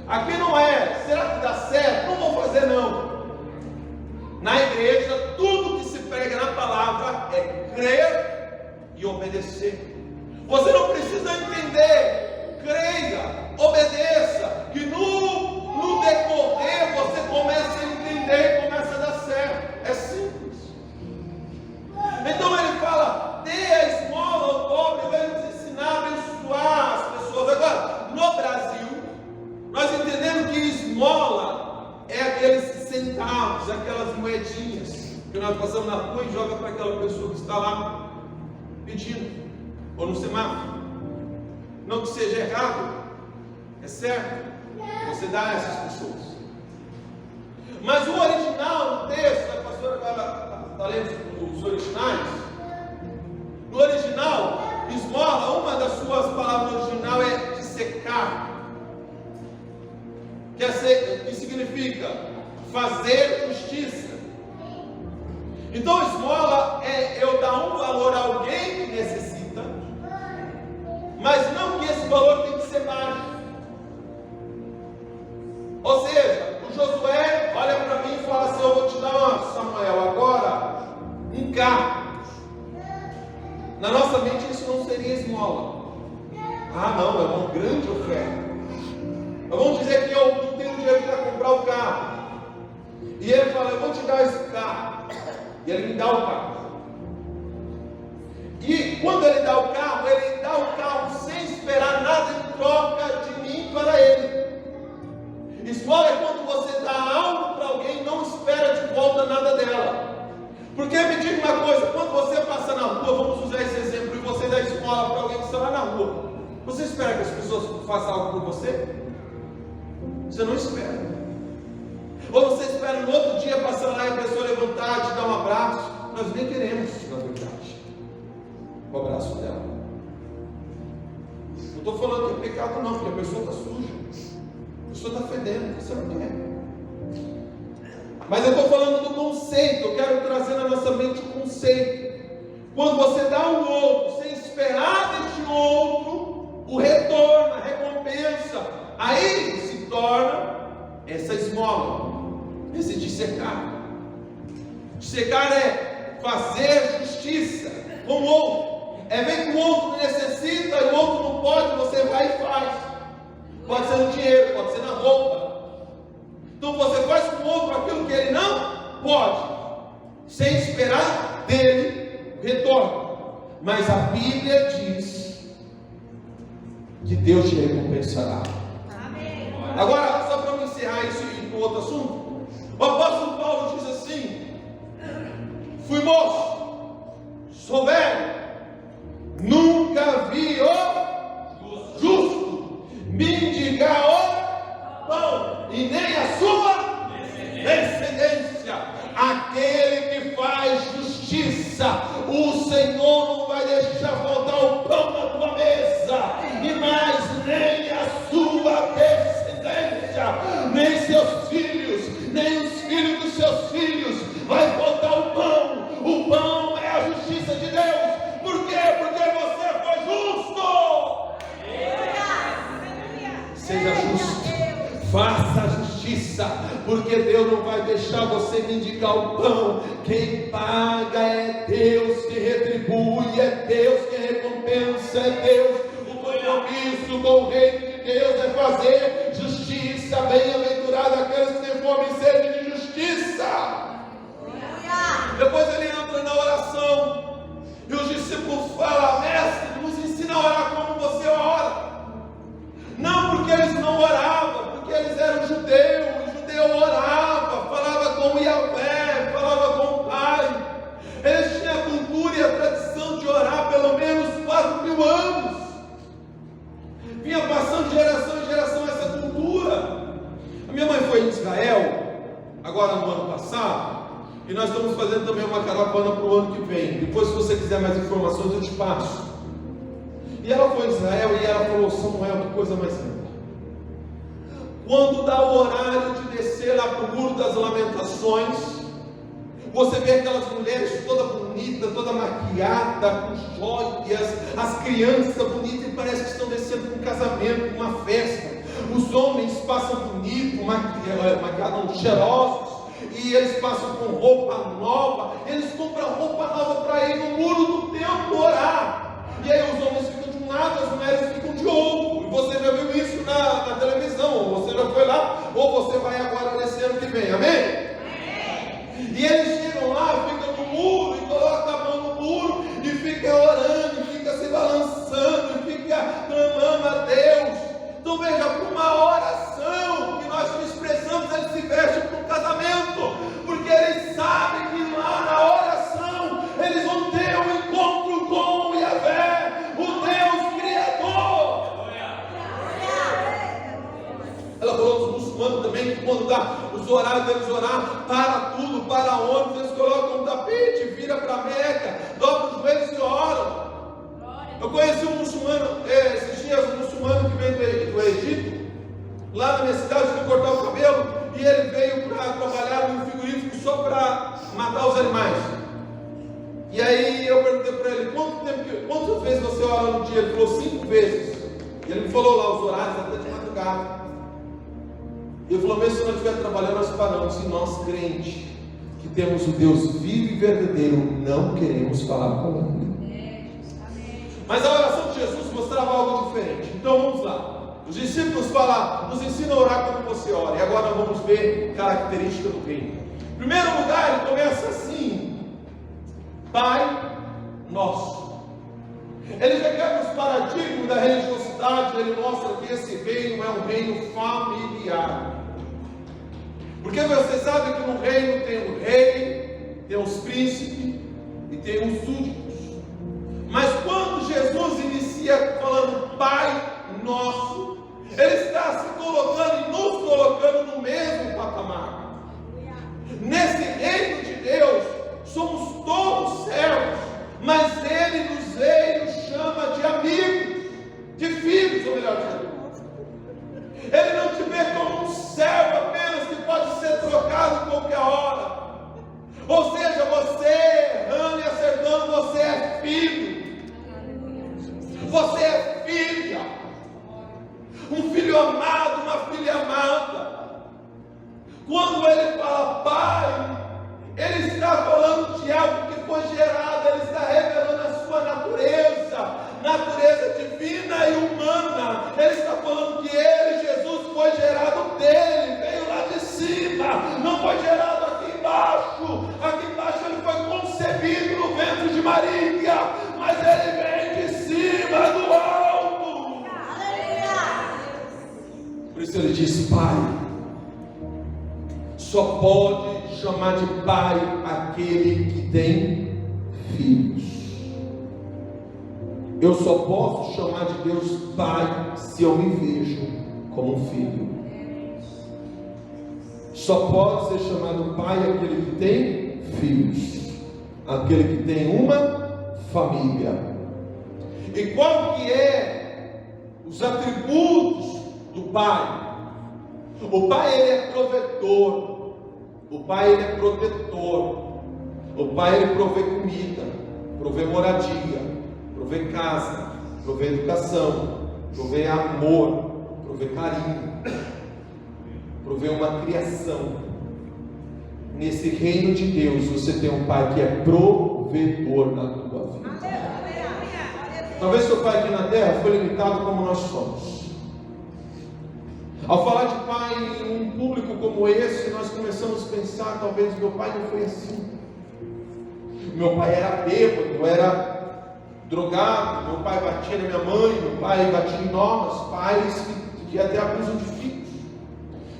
Aqui não é, será que dá certo? Não vou fazer não. Na igreja, tudo que se prega na palavra é crer e obedecer. Você não precisa entender, creia, obedeça, que no decorrer você começa a entender e começa a dar certo. É simples. Então ele fala, dê a esmola ao pobre, vai nos ensinar a abençoar as pessoas. Agora, no Brasil, nós entendemos que esmola é aqueles centavos, aquelas moedinhas que nós passamos na rua e joga para aquela pessoa que está lá pedindo, ou no semáforo. Não que seja errado, é certo, você dá a essas pessoas. Mas o original, no texto, a pastora está lendo os originais. No original, esmola, uma das suas palavras original é de secar. Que significa fazer justiça. Então esmola é eu dar um valor a alguém que necessita, mas não que esse valor tem que ser baixo. Ou seja, o Josué olha para mim e fala assim, eu vou te dar, Samuel, agora um carro. Na nossa mente isso não seria esmola. Não, é uma grande oferta. Mas vamos dizer que eu não tenho dinheiro para comprar o carro. E ele fala, eu vou te dar esse carro. E ele me dá o carro. E quando ele dá o carro sem esperar nada em troca de mim para ele. Esmola é quando você dá algo para alguém e não espera de volta nada dela. Porque me diga uma coisa, quando você passa na rua, vamos usar esse exemplo, e você dá esmola para alguém que está lá na rua, você espera que as pessoas façam algo por você? Você não espera. Ou você espera no outro dia passar lá e a pessoa levantar, te dar um abraço. Nós nem queremos, na verdade, o abraço dela. Não estou falando que é pecado não, porque a pessoa está suja, a pessoa está fedendo, você não quer. Mas eu estou falando do conceito, eu quero trazer na nossa mente o conceito. Quando você dá ao outro, sem esperar deste outro, o retorno, a recompensa, aí se torna essa esmola, esse dissecar. Dissecar é fazer justiça com o outro, é ver que o outro necessita e o outro não pode, você vai e faz. Pode ser no dinheiro, pode ser na roupa. Então você faz com o outro aquilo que ele não pode, sem esperar dele o retorno. Mas a Bíblia diz que Deus te recompensará. Agora, só para encerrar isso e ir para outro assunto, o apóstolo Paulo diz assim: fui moço, sou velho, nunca vi o justo mendigar o pão, e nem a sua descendência. Aquele que faz justiça, o Senhor não vai deixar faltar o pão na tua mesa, e mais nem a sua descendência, nem seus filhos, nem os filhos porque Deus não vai deixar você mendigar o pão. Quem paga é Deus, quem retribui é Deus, quem recompensa é Deus. O compromisso com o reino de Deus é fazer justiça. Bem-aventurado aqueles que têm fome e sede de justiça. Depois ele entra na oração e os discípulos falam: mestre, nos ensina a orar como você ora. Não porque eles não oravam, porque eles eram judeus. O judeu orava, falava com Yahvé, falava com o Pai. Eles tinham a cultura e a tradição de orar pelo menos 4.000 anos. Vinha passando de geração em geração essa cultura. A minha mãe foi em Israel, agora no ano passado, e nós estamos fazendo também uma caravana para o ano que vem. Depois, se você quiser mais informações, eu te passo. E ela foi em Israel e ela falou: Samuel, que coisa mais linda. Quando dá o horário de descer lá para o Muro das Lamentações, você vê aquelas mulheres toda bonita, toda maquiada, com joias, as crianças bonitas, e parece que estão descendo para um casamento, uma festa. Os homens passam bonito, maquiados, cheirosos, e eles passam com roupa nova. Eles compram roupa nova para ir no muro do templo orar. E aí os homens ficam de um lado, as mulheres ficam de outro. E você já viu isso na televisão, ou você já foi lá, ou você vai agora nesse ano que vem, amém? E eles chegam lá, ficam no muro, e colocam a mão no muro, e ficam orando, e ficam se balançando, e ficam clamando a Deus. Então veja, para uma oração que nós nos expressamos, eles se vestem para um casamento, porque eles sabem que lá na oração, eles vão ter um encontro com o Yahvé, o Deus Criador. Ela falou dos muçulmanos também, que quando dá os horários deles orar, para tudo, para ônibus, eles colocam um tapete, vira para a Meca, dobra os joelhos e oram. Eu conheci um muçulmano, esses dias, um muçulmano que veio do Egito, lá na minha cidade, foi cortar o cabelo, e ele veio para trabalhar no frigorífico só para matar os animais. E aí eu perguntei para ele: quantas vezes você ora no dia? Ele falou: 5 vezes. E ele me falou lá os horários até de madrugada. E eu falei: mesmo se nós estiver trabalhando, nós paramos. E nós, crentes, que temos o Deus vivo e verdadeiro, não queremos falar com ele. Mas a oração de Jesus mostrava algo diferente. Então vamos lá. Os discípulos falaram: nos ensina a orar como você ora. E agora vamos ver característica do reino. Em primeiro lugar, ele começa assim: Pai Nosso. Ele já quebra os paradigmas da religiosidade. Ele mostra que esse reino é um reino familiar. Porque você sabe que no reino tem o rei, tem os príncipes e tem os súditos. Mas quando Jesus inicia falando Pai Nosso, Ele está se colocando e nos colocando no mesmo patamar. Nesse reino de Deus, somos todos servos, mas Ele nos chama de amigos, de filhos, ou melhor dizendo. Ele não te vê como um servo apenas que pode ser trocado a qualquer hora. Ou seja, você, errando e acertando, você é filho. Você é filha. Um filho amado, uma filha amada. Quando ele fala Pai, ele está falando de algo que foi gerado. Ele está revelando a sua natureza divina e humana. Ele está falando que ele, Jesus, foi gerado dele, veio lá de cima, não foi gerado aqui embaixo. Aqui embaixo ele foi concebido no ventre de Maria, mas ele vem de cima, do alto. Por isso ele diz Pai. Só pode chamar de Pai aquele que tem filhos. Eu só posso chamar de Deus Pai se eu me vejo como um filho. Só pode ser chamado Pai aquele que tem filhos, aquele que tem uma família. E qual que é os atributos do Pai? O Pai, ele é provedor. O Pai, ele é protetor. O Pai, ele provê comida, provê moradia, provê casa, provê educação, provê amor, provê carinho, provê uma criação. nesse reino de Deus, você tem um pai que é provedor na tua vida. Talvez seu pai aqui na terra foi limitado como nós somos. Ao falar de pai em um público como esse, nós começamos a pensar, talvez meu pai não foi assim. Meu pai era bêbado, era drogado, meu pai batia na minha mãe, meu pai batia em nós, pais que até abusam de filhos.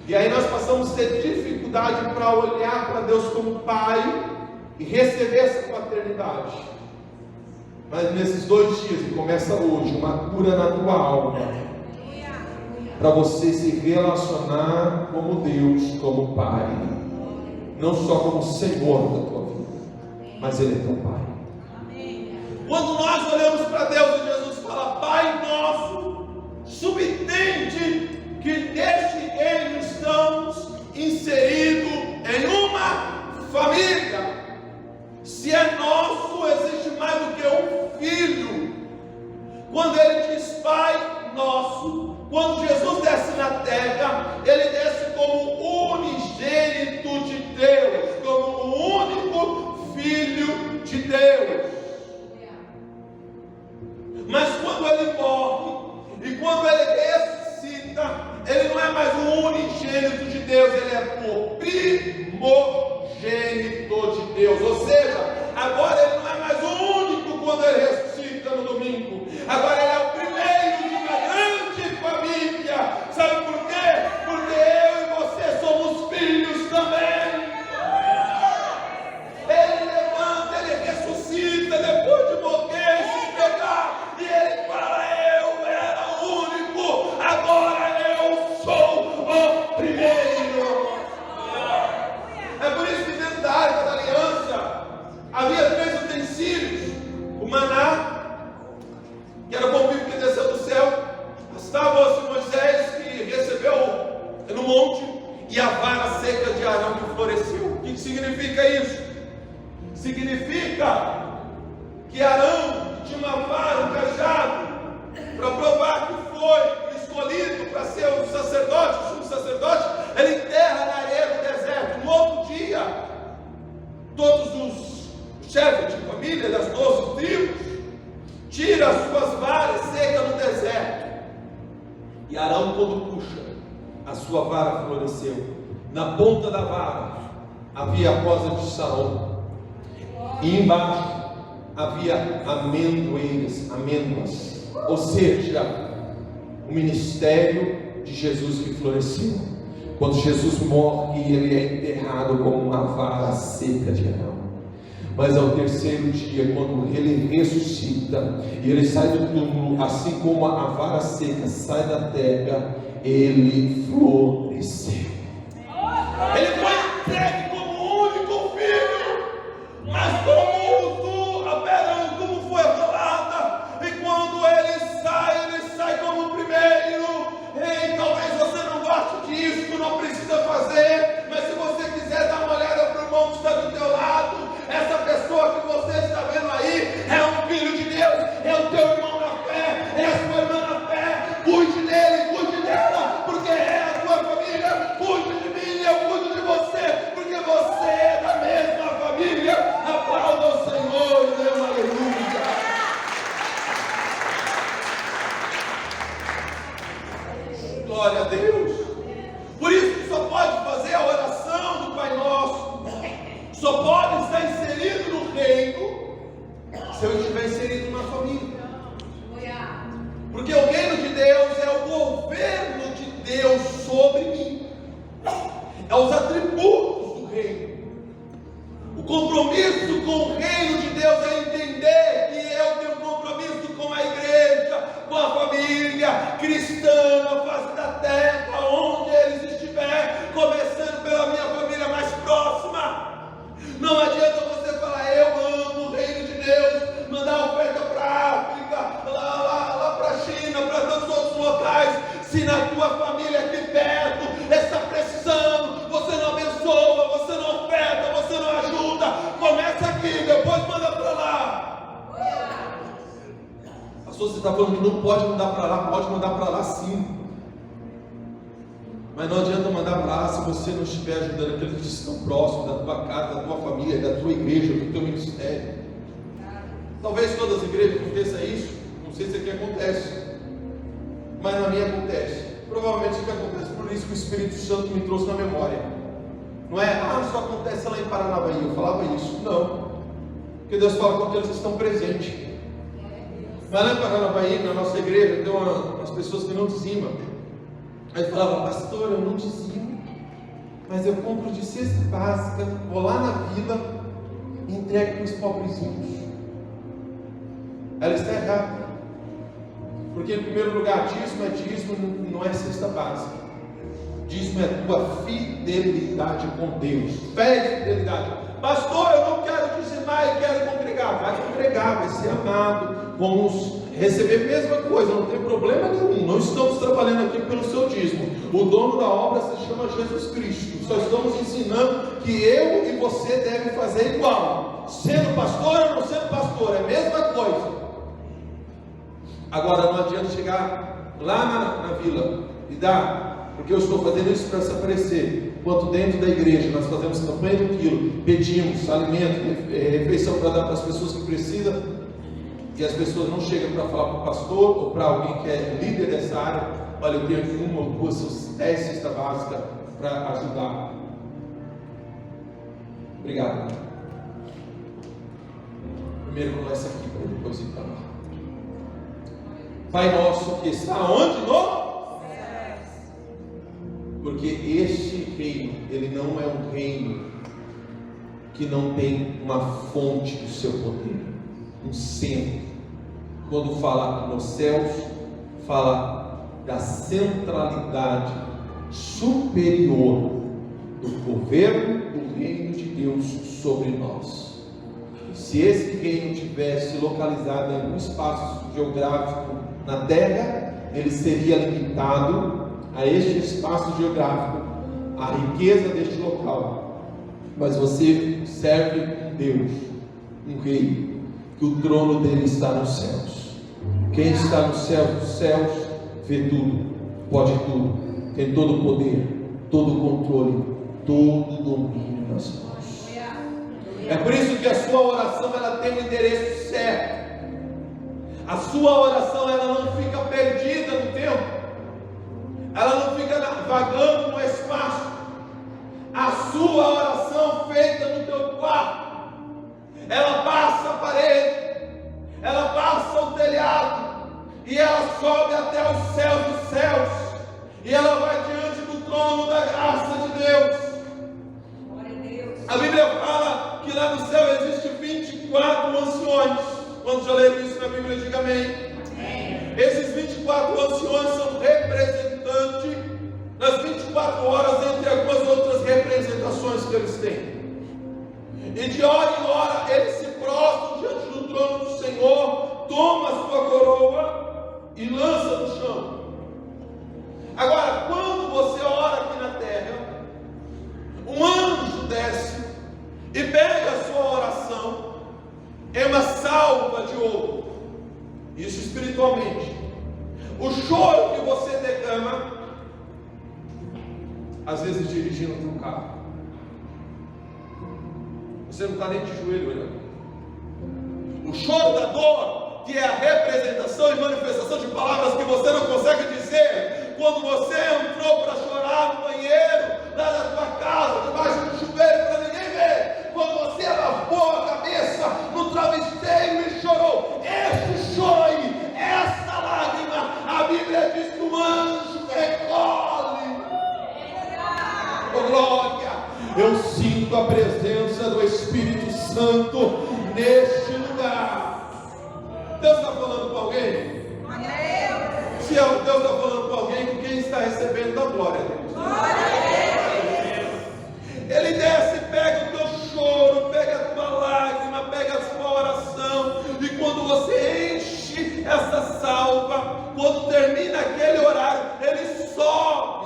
E aí nós passamos a ter dificuldade para olhar para Deus como pai e receber essa paternidade. Mas nesses 2 dias, que começa hoje, uma cura na tua alma, para você se relacionar como Deus, como Pai, não só como Senhor da tua vida, mas Ele é teu Pai. Quando nós olhamos para Deus e Jesus fala Pai Nosso, subentende que neste reino estamos inseridos em uma família. Se é nosso, existe mais do que um filho. Quando Ele diz Pai Nosso, quando Jesus desce na terra, Ele desce como unigênito de Deus, como o único Filho de Deus. Mas quando Ele morre, e quando Ele ressuscita, Ele não é mais o unigênito de Deus, Ele é o primogênito de Deus. Ou seja, agora Ele não é mais o único quando Ele ressuscita no domingo. Agora Ele é o primeiro de uma grande família. Sabe por quê? Porque eu e você somos filhos também. Ele levanta, Ele ressuscita depois de morrer, se pegar, e Ele fala: eu era o único, agora eu sou o primeiro. É por isso que dentro da Arca da Aliança havia 3 utensílios: o maná, que era o pão vivo que desceu do céu, as tábuas de Moisés que recebeu no monte, e a vara seca de Arão que floresceu. O que significa isso? Significa que Arão tinha uma vara, um cajado, para provar que foi escolhido para ser um sacerdote, um sumo sacerdote. Ele enterra na areia do deserto. No outro dia, todos os chefes de família das 12 tribos tira as suas varas secas no deserto. E Arão, quando puxa, a sua vara floresceu. Na ponta da vara havia a rosa de Saron, e embaixo havia amêndoas, ou seja, o ministério de Jesus que floresceu. Quando Jesus morre, ele é enterrado como uma vara seca de Arão. Mas ao terceiro dia, quando ele ressuscita e ele sai do túmulo, assim como a vara seca sai da terra, ele floresceu. Ele foi entregue como o único filho, mas como a pedra, como foi rolada, e quando ele sai como o primeiro. Ei, talvez você não goste disso, não precisa fazer, mas se você quiser dar uma olhada para o irmão que está do teu lado, essa pessoa que você está vendo aí é um filho de Deus, é o teu irmão na fé, é a sua irmã na fé. Cuide dele, cuide dela, porque é a tua família. Cuide de mim, eu cuido de você, porque você é da mesma família. Aplauda o Senhor e dê uma aleluia. Glória a Deus. Por isso que só pode fazer a oração do Pai Nosso, só pode estar inserido no reino se eu estiver inserido na família. Porque o reino de Deus é o governo de Deus sobre mim, é os atributos do reino. O compromisso com o reino de Deus é entender que eu tenho um compromisso com a igreja, com a família cristã na face da terra, onde eles estiverem, começando pela minha família mais próxima. Não adianta você falar: eu amo o reino de Deus, mandar oferta para a África, lá para a China, para tantos outros locais, se na tua família aqui perto está precisando, você não abençoa, você não oferta, você não ajuda. Começa aqui, depois manda para lá. Pastor, você está falando que não pode mandar para lá? Pode mandar para lá sim. Mas não adianta mandar para lá se você não estiver ajudando aqueles que estão próximos da tua casa, da tua família, da tua igreja, do teu ministério. Talvez todas as igrejas aconteça isso, não sei se aqui acontece, mas na minha acontece. Provavelmente isso acontece, por isso que o Espírito Santo me trouxe na memória. Não é, só acontece lá em Paranavaí, eu falava isso. Não, porque Deus fala com aqueles que estão presentes. Mas lá em Paranavaí, na nossa igreja, tem umas pessoas que não dizimam. Aí falava, pastor, eu não dizimo, mas eu compro de cesta básica, vou lá na vila e entrego para os pobrezinhos. Ela está errada, porque em primeiro lugar, dízimo não é cesta básica. Dízimo é tua fidelidade com Deus. Fé e fidelidade. Pastor, eu não quero dizimar, eu quero congregar. Vai congregar, vai ser amado, vamos receber a mesma coisa, não tem problema nenhum. Não estamos trabalhando aqui pelo seu dízimo. O dono da obra se chama Jesus Cristo. Só estamos ensinando que eu e você devem fazer igual, sendo pastor ou não sendo pastor, é a mesma coisa. Agora não adianta chegar lá na vila e dar, porque eu estou fazendo isso para se aparecer. Enquanto dentro da igreja nós fazemos campanha do quilo, pedimos alimento, refeição para dar para as pessoas que precisam, e as pessoas não chegam para falar para o pastor ou para alguém que é líder dessa área: olha, eu tenho aqui 1 ou 2, 10 cestas básicas para ajudar. Obrigado. Primeiro começa aqui para depois ir para lá. Pai nosso que está onde? No? Porque este reino, ele não é um reino que não tem uma fonte do seu poder, um centro. Quando fala nos céus, fala da centralidade superior do governo do reino de Deus sobre nós. Se esse reino tivesse localizado em algum espaço geográfico na terra, ele seria limitado a este espaço geográfico, a riqueza deste local. Mas você serve um Deus, um rei, que o trono dele está nos céus. Quem está nos céus vê tudo, pode tudo, tem todo o poder, todo o controle, todo o domínio nas mãos. É por isso que a sua oração, ela tem o endereço certo. A sua oração, ela não fica perdida no tempo, ela não fica vagando no espaço. A sua oração feita no teu quarto, ela passa a parede, ela passa o telhado, e ela sobe até os céus dos céus, e ela vai diante do trono da graça de Deus. A Bíblia fala que lá no céu existe 24 anciões. Quando já leram isso na Bíblia, diga amém. Esses 24 anciões são representantes nas 24 horas, entre algumas outras representações que eles têm. E de hora em hora eles se prostram diante do trono do Senhor, toma a sua coroa e lança no chão. Agora, quando você ora aqui na terra, um anjo desce e pega a sua oração em uma salva de ouro. Isso espiritualmente. O choro que você derrama, às vezes dirigindo um carro, você não está nem de joelho olhando. O choro da dor, que é a representação e manifestação de palavras que você não consegue dizer, quando você entrou para chorar no banheiro, lá na tua casa, debaixo do chuveiro, para ninguém ver, quando você lavou a cabeça no travesseiro e chorou, esse choro aí, essa lágrima, a Bíblia diz que o anjo recolhe. Oh, glória! Eu sinto a presença do Espírito Santo neste lugar. Deus está falando para alguém? Se Deus está falando para alguém, quem está recebendo da glória a Deus? Ele desce, pega o teu choro, pega a tua lágrima, pega a tua oração, e quando você enche essa salva, quando termina aquele horário, ele sobe.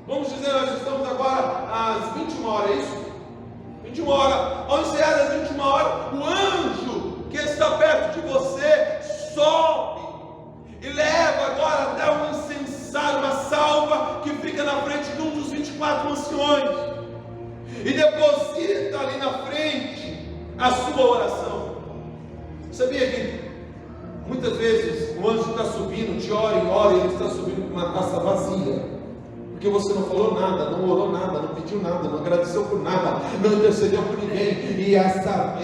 Vamos dizer, nós estamos agora às 21 horas, é isso? 21 horas. Ao encerrar as 21 horas, o anjo que está perto de você sobe e leva agora até um incensário, uma salva que fica na frente de um 4 anciões e deposita ali na frente a sua oração. Sabia que muitas vezes o anjo está subindo de hora em hora e ele está subindo com uma taça vazia? Porque você não falou nada, não orou nada, não pediu nada, não agradeceu por nada, não intercedeu por ninguém. E essa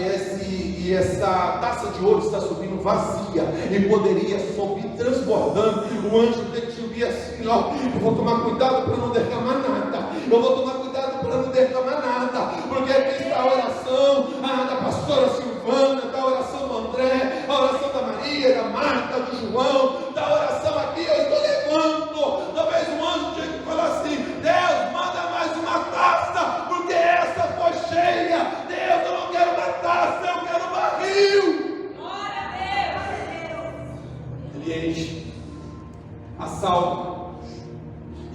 taça de ouro está subindo vazia e poderia subir transbordando. O anjo tem que subir assim, ó. Eu vou tomar cuidado para não derramar nada. Eu vou tomar cuidado para não derramar nada. Porque aqui está a oração da pastora Silvana, da oração do André, a oração da Maria, da Marta, do João, da oração aqui eu estou levando. Talvez um anjo tinha que falar assim: Deus, manda mais uma taça, porque essa foi cheia. Deus, eu não quero uma taça, eu quero um barril. Glória a Deus. Ele enche a salva.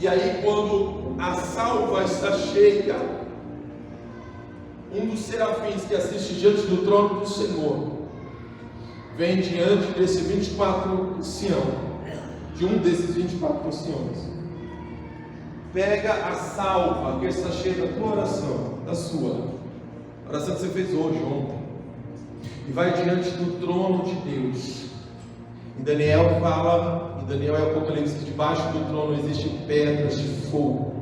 E aí, quando a salva está cheia, um dos serafins que assiste diante do trono do Senhor vem diante desse 24 ancião, de um desses 24 anciões, pega a salva que está cheia da tua oração, da sua oração que você fez hoje, ontem, e vai diante do trono de Deus. E Daniel fala, em Daniel e Apocalipse, que debaixo do trono existem pedras de fogo.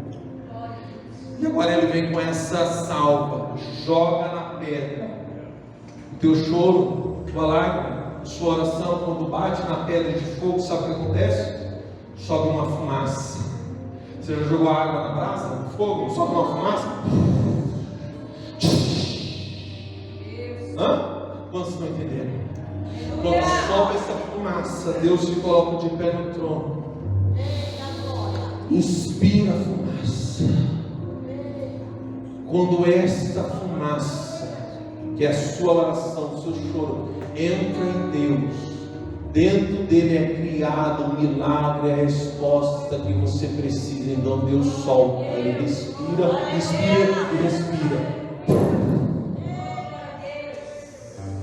E agora ele vem com essa salva, joga na pedra. O teu choro, tua lágrima, a sua oração, quando bate na pedra de fogo, sabe o que acontece? Sobe uma fumaça. Você já jogou água na brasa, no fogo, sobe uma fumaça? Quantos estão entendendo? Quando sobe essa fumaça, Deus se coloca de pé no trono, inspira a fumaça. Quando esta fumaça, que é a sua oração, o seu choro, entra em Deus, dentro dele é criado um milagre, a resposta que você precisa. Então Deus solta, ele respira, inspira e respira.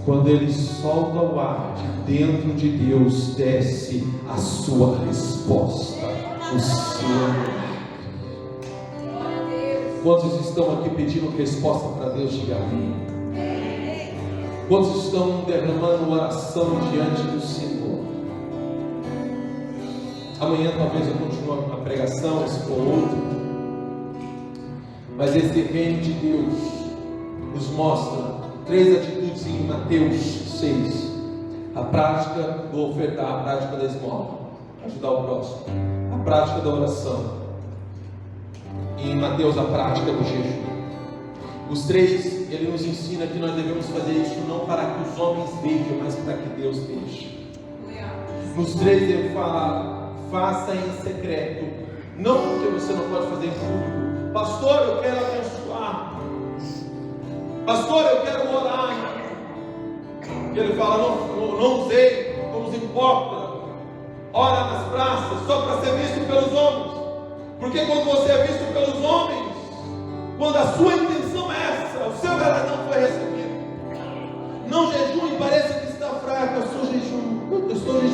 Quando ele solta o ar, de dentro de Deus desce a sua resposta, o seu milagre. Quantos estão aqui pedindo resposta para Deus? Diga amém. Quantos estão derramando oração diante do Senhor? Amanhã talvez eu continue a pregação, se for outro. Mas esse reino de Deus nos mostra 3 atitudes em Mateus 6. A prática do ofertar, a prática da esmola, ajudar o próximo, a prática da oração, e em Mateus a prática do jejum. Os 3, ele nos ensina que nós devemos fazer isso não para que os homens vejam, mas para que Deus veja. Nos 3 ele fala: faça em secreto, não porque você não pode fazer em público. Pastor, eu quero abençoar. Pastor, eu quero orar. E ele fala: não usei como os hipócritas, ora nas praças só para ser visto pelos homens. Porque quando você é visto pelos homens, quando a sua intenção é essa, o seu galardão foi recebido. Não jejue, pareça que está fraco. Eu estou jejuando, eu estou em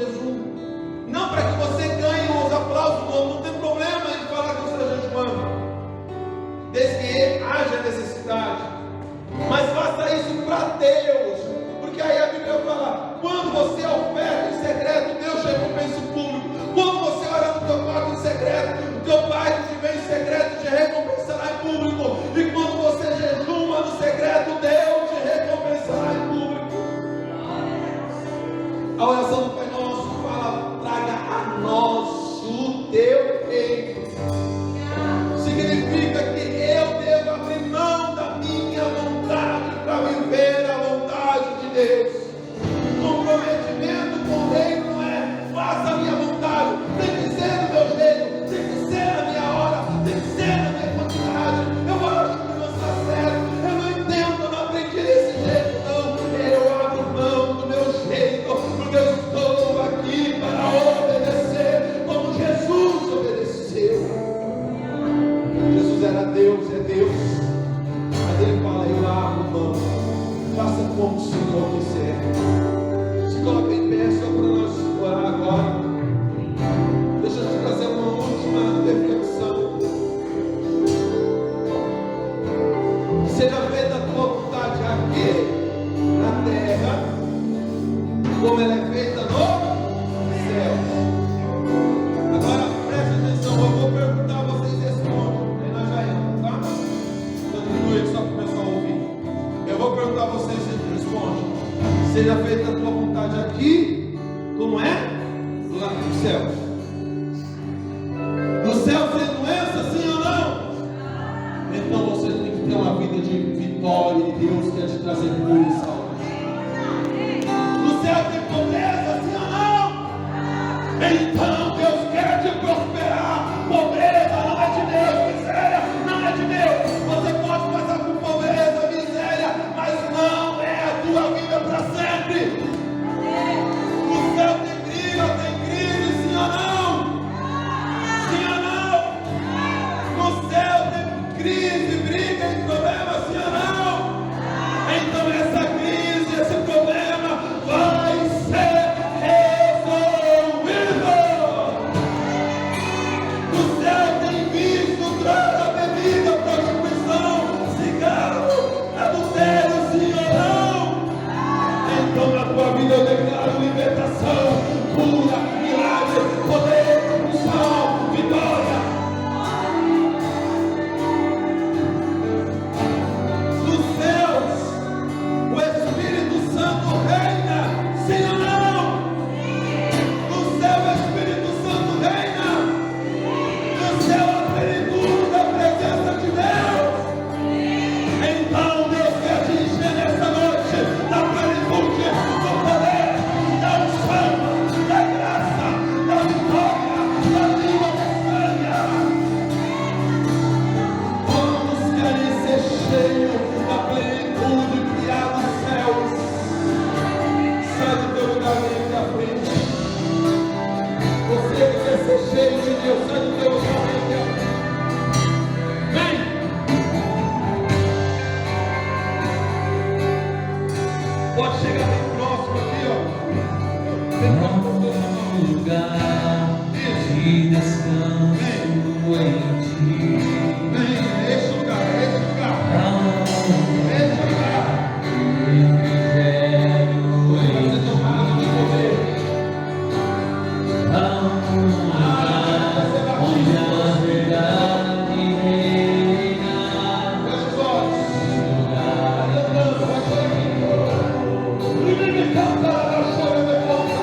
jejum. Não para que você ganhe os aplausos do homem. Não tem problema em falar que você está jejuando, desde que haja necessidade. Mas faça isso para Deus, porque aí a Bíblia fala: quando você oferta em secreto, Deus recompensa o público. Quando você ora no teu quarto em secreto, o teu Pai que te vê em secreto te recompensará em público. E quando você jejuma no secreto, Deus te recompensará em público. A oração do Pai Nosso fala: traga a nós o teu reino. Significa que eu devo abrir mão da minha vontade para viver a vontade de Deus. Comprometimento com o reino não é faça a minha vontade, tem que ser do meu jeito, tem que ser a minha hora, tem que ser a minha quantidade. Eu acho que não está certo, eu não entendo, eu não aprendi desse jeito, não. Eu abro mão do meu jeito, porque eu estou aqui para obedecer como Jesus obedeceu. Jesus era Deus, é Deus, mas ele fala: eu abro mão, faça como o Senhor quiser. Se coloque em pé só para nós orar agora. Deixa eu te trazer uma última reflexão. seja feita a tua vontade aqui, como é? Lá nos céus. No céu sem doença, sim ou não? Então você tem que ter uma vida de vitória e Deus quer te trazer cura e saúde. No céu tem pobreza, sim ou não? Então Deus quer te prosperar. Pobreza não é de Deus, miséria não é de Deus. Você pode passar por pobreza, miséria, mas não é a tua vida para sempre. No céu tem briga, tem crise, sim ou não? Sim ou não? No céu tem crise, briga e problema, sim ou não? Então essa crise, esse problema vai ser resolvido. No céu tem vício, droga, bebida, prostituição, cigarro, adultério, sim ou não? Então na tua vida eu declaro libertação, cura, milagre, poder, unção, vitória. Nos céus, o Espírito Santo reina, sim ou não? No céu o Espírito Santo reina. No céu a plenitude da presença de Deus. Então Deus quer te encher nessa noite da plenitude, do poder, da unção, da graça, da vitória, da língua estranha. Todos querem ser cheios da plenitude criada nos céus. Sai do teu lugar e vem aqui à frente. Você que quer ser cheio de Deus, sai do teu lugar e vem aqui à frente. Vem! Pode chegar bem próximo aqui, ó. Vem próximo, pastor. Lugar de descanso em ti. Vem, esse lugar, esse lugar. Esse lugar. Vai ser tomado de poder. Onde a verdade reina. Fecha os olhos. Cantando, vai ser. Primeiro canta, a chora de volta.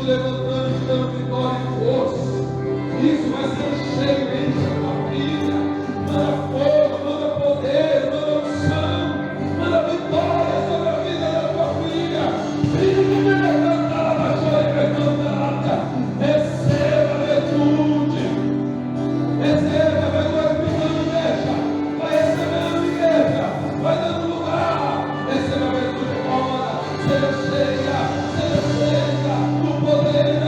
levantando e dando vitória e força. Isso vai ser cheio, enche a tua vida. Manda fogo, manda poder, manda unção, manda vitória sobre a vida da tua filha. Filha, cantada, chora, cantada. Receba a virtude. Receba, vai glorificando a igreja. Vai recebendo a igreja. Vai dando lugar. Receba a virtude agora. Seja cheia do poder.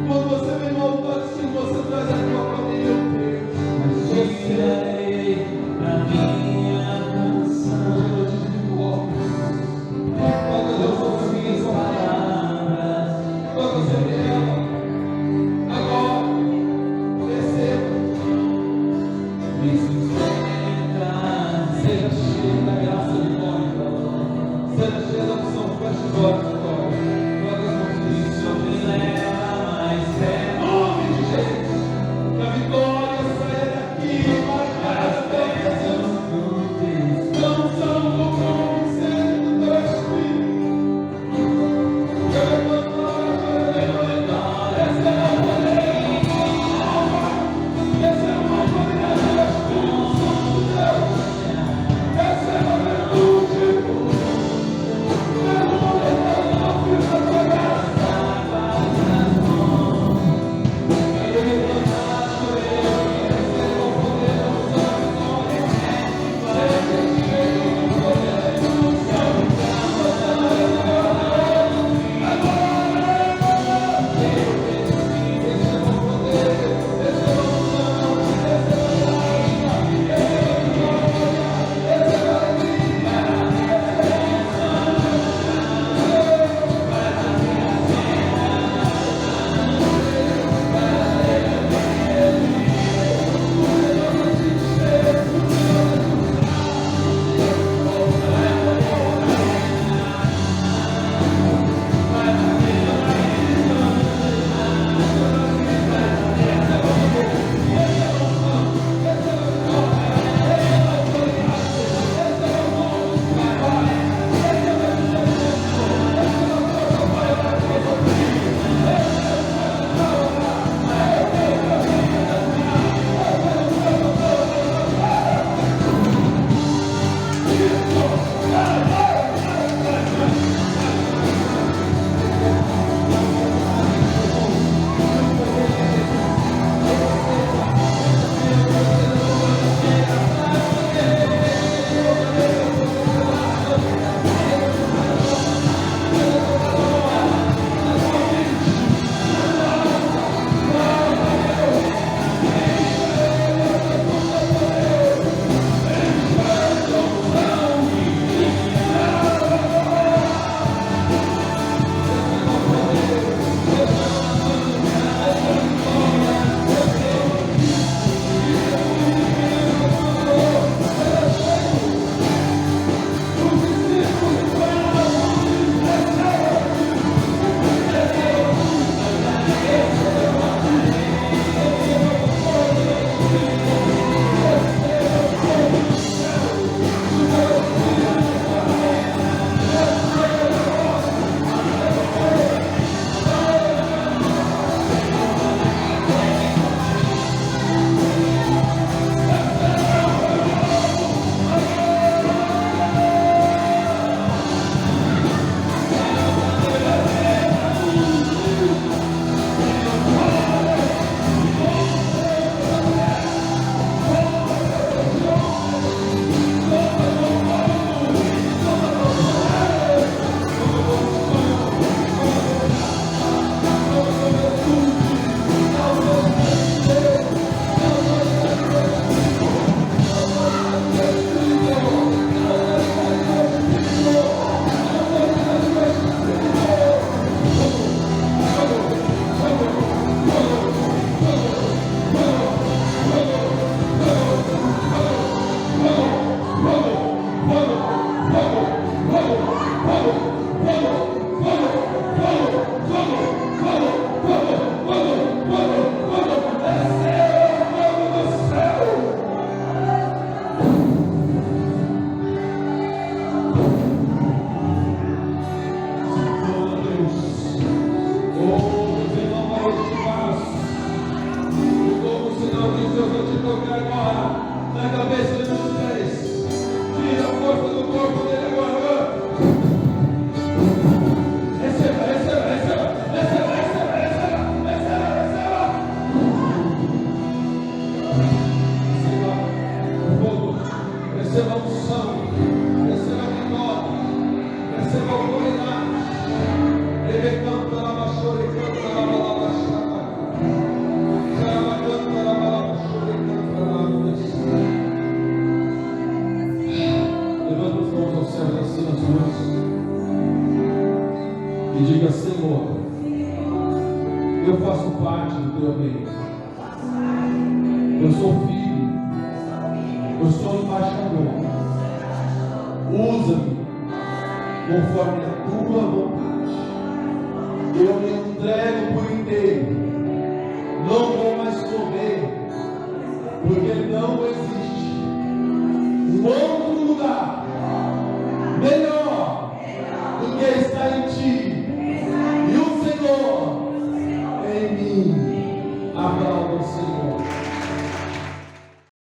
Quando você vem no altar, Senhor, você traz tocar agora na cabeça de vocês. Tira a força do corpo dele agora. Receba, receba, receba, receba, receba, receba, receba, receba. Receba fogo, receba unção, receba vitória, receba autoridade. Ele canta na baixura e canta na balabaxada. Canta na balabaxura e canta na balabaxada. Levanta as mãos ao céu, assim as mãos. E diga: Senhor, eu faço parte do teu reino. Eu sou filho. Eu sou embaixador. Usa-me conforme a tua vontade. Eu me entrego por inteiro. Não vou mais correr, porque não existe um outro lugar melhor do que está em ti. E o Senhor em mim. Aplauda o Senhor.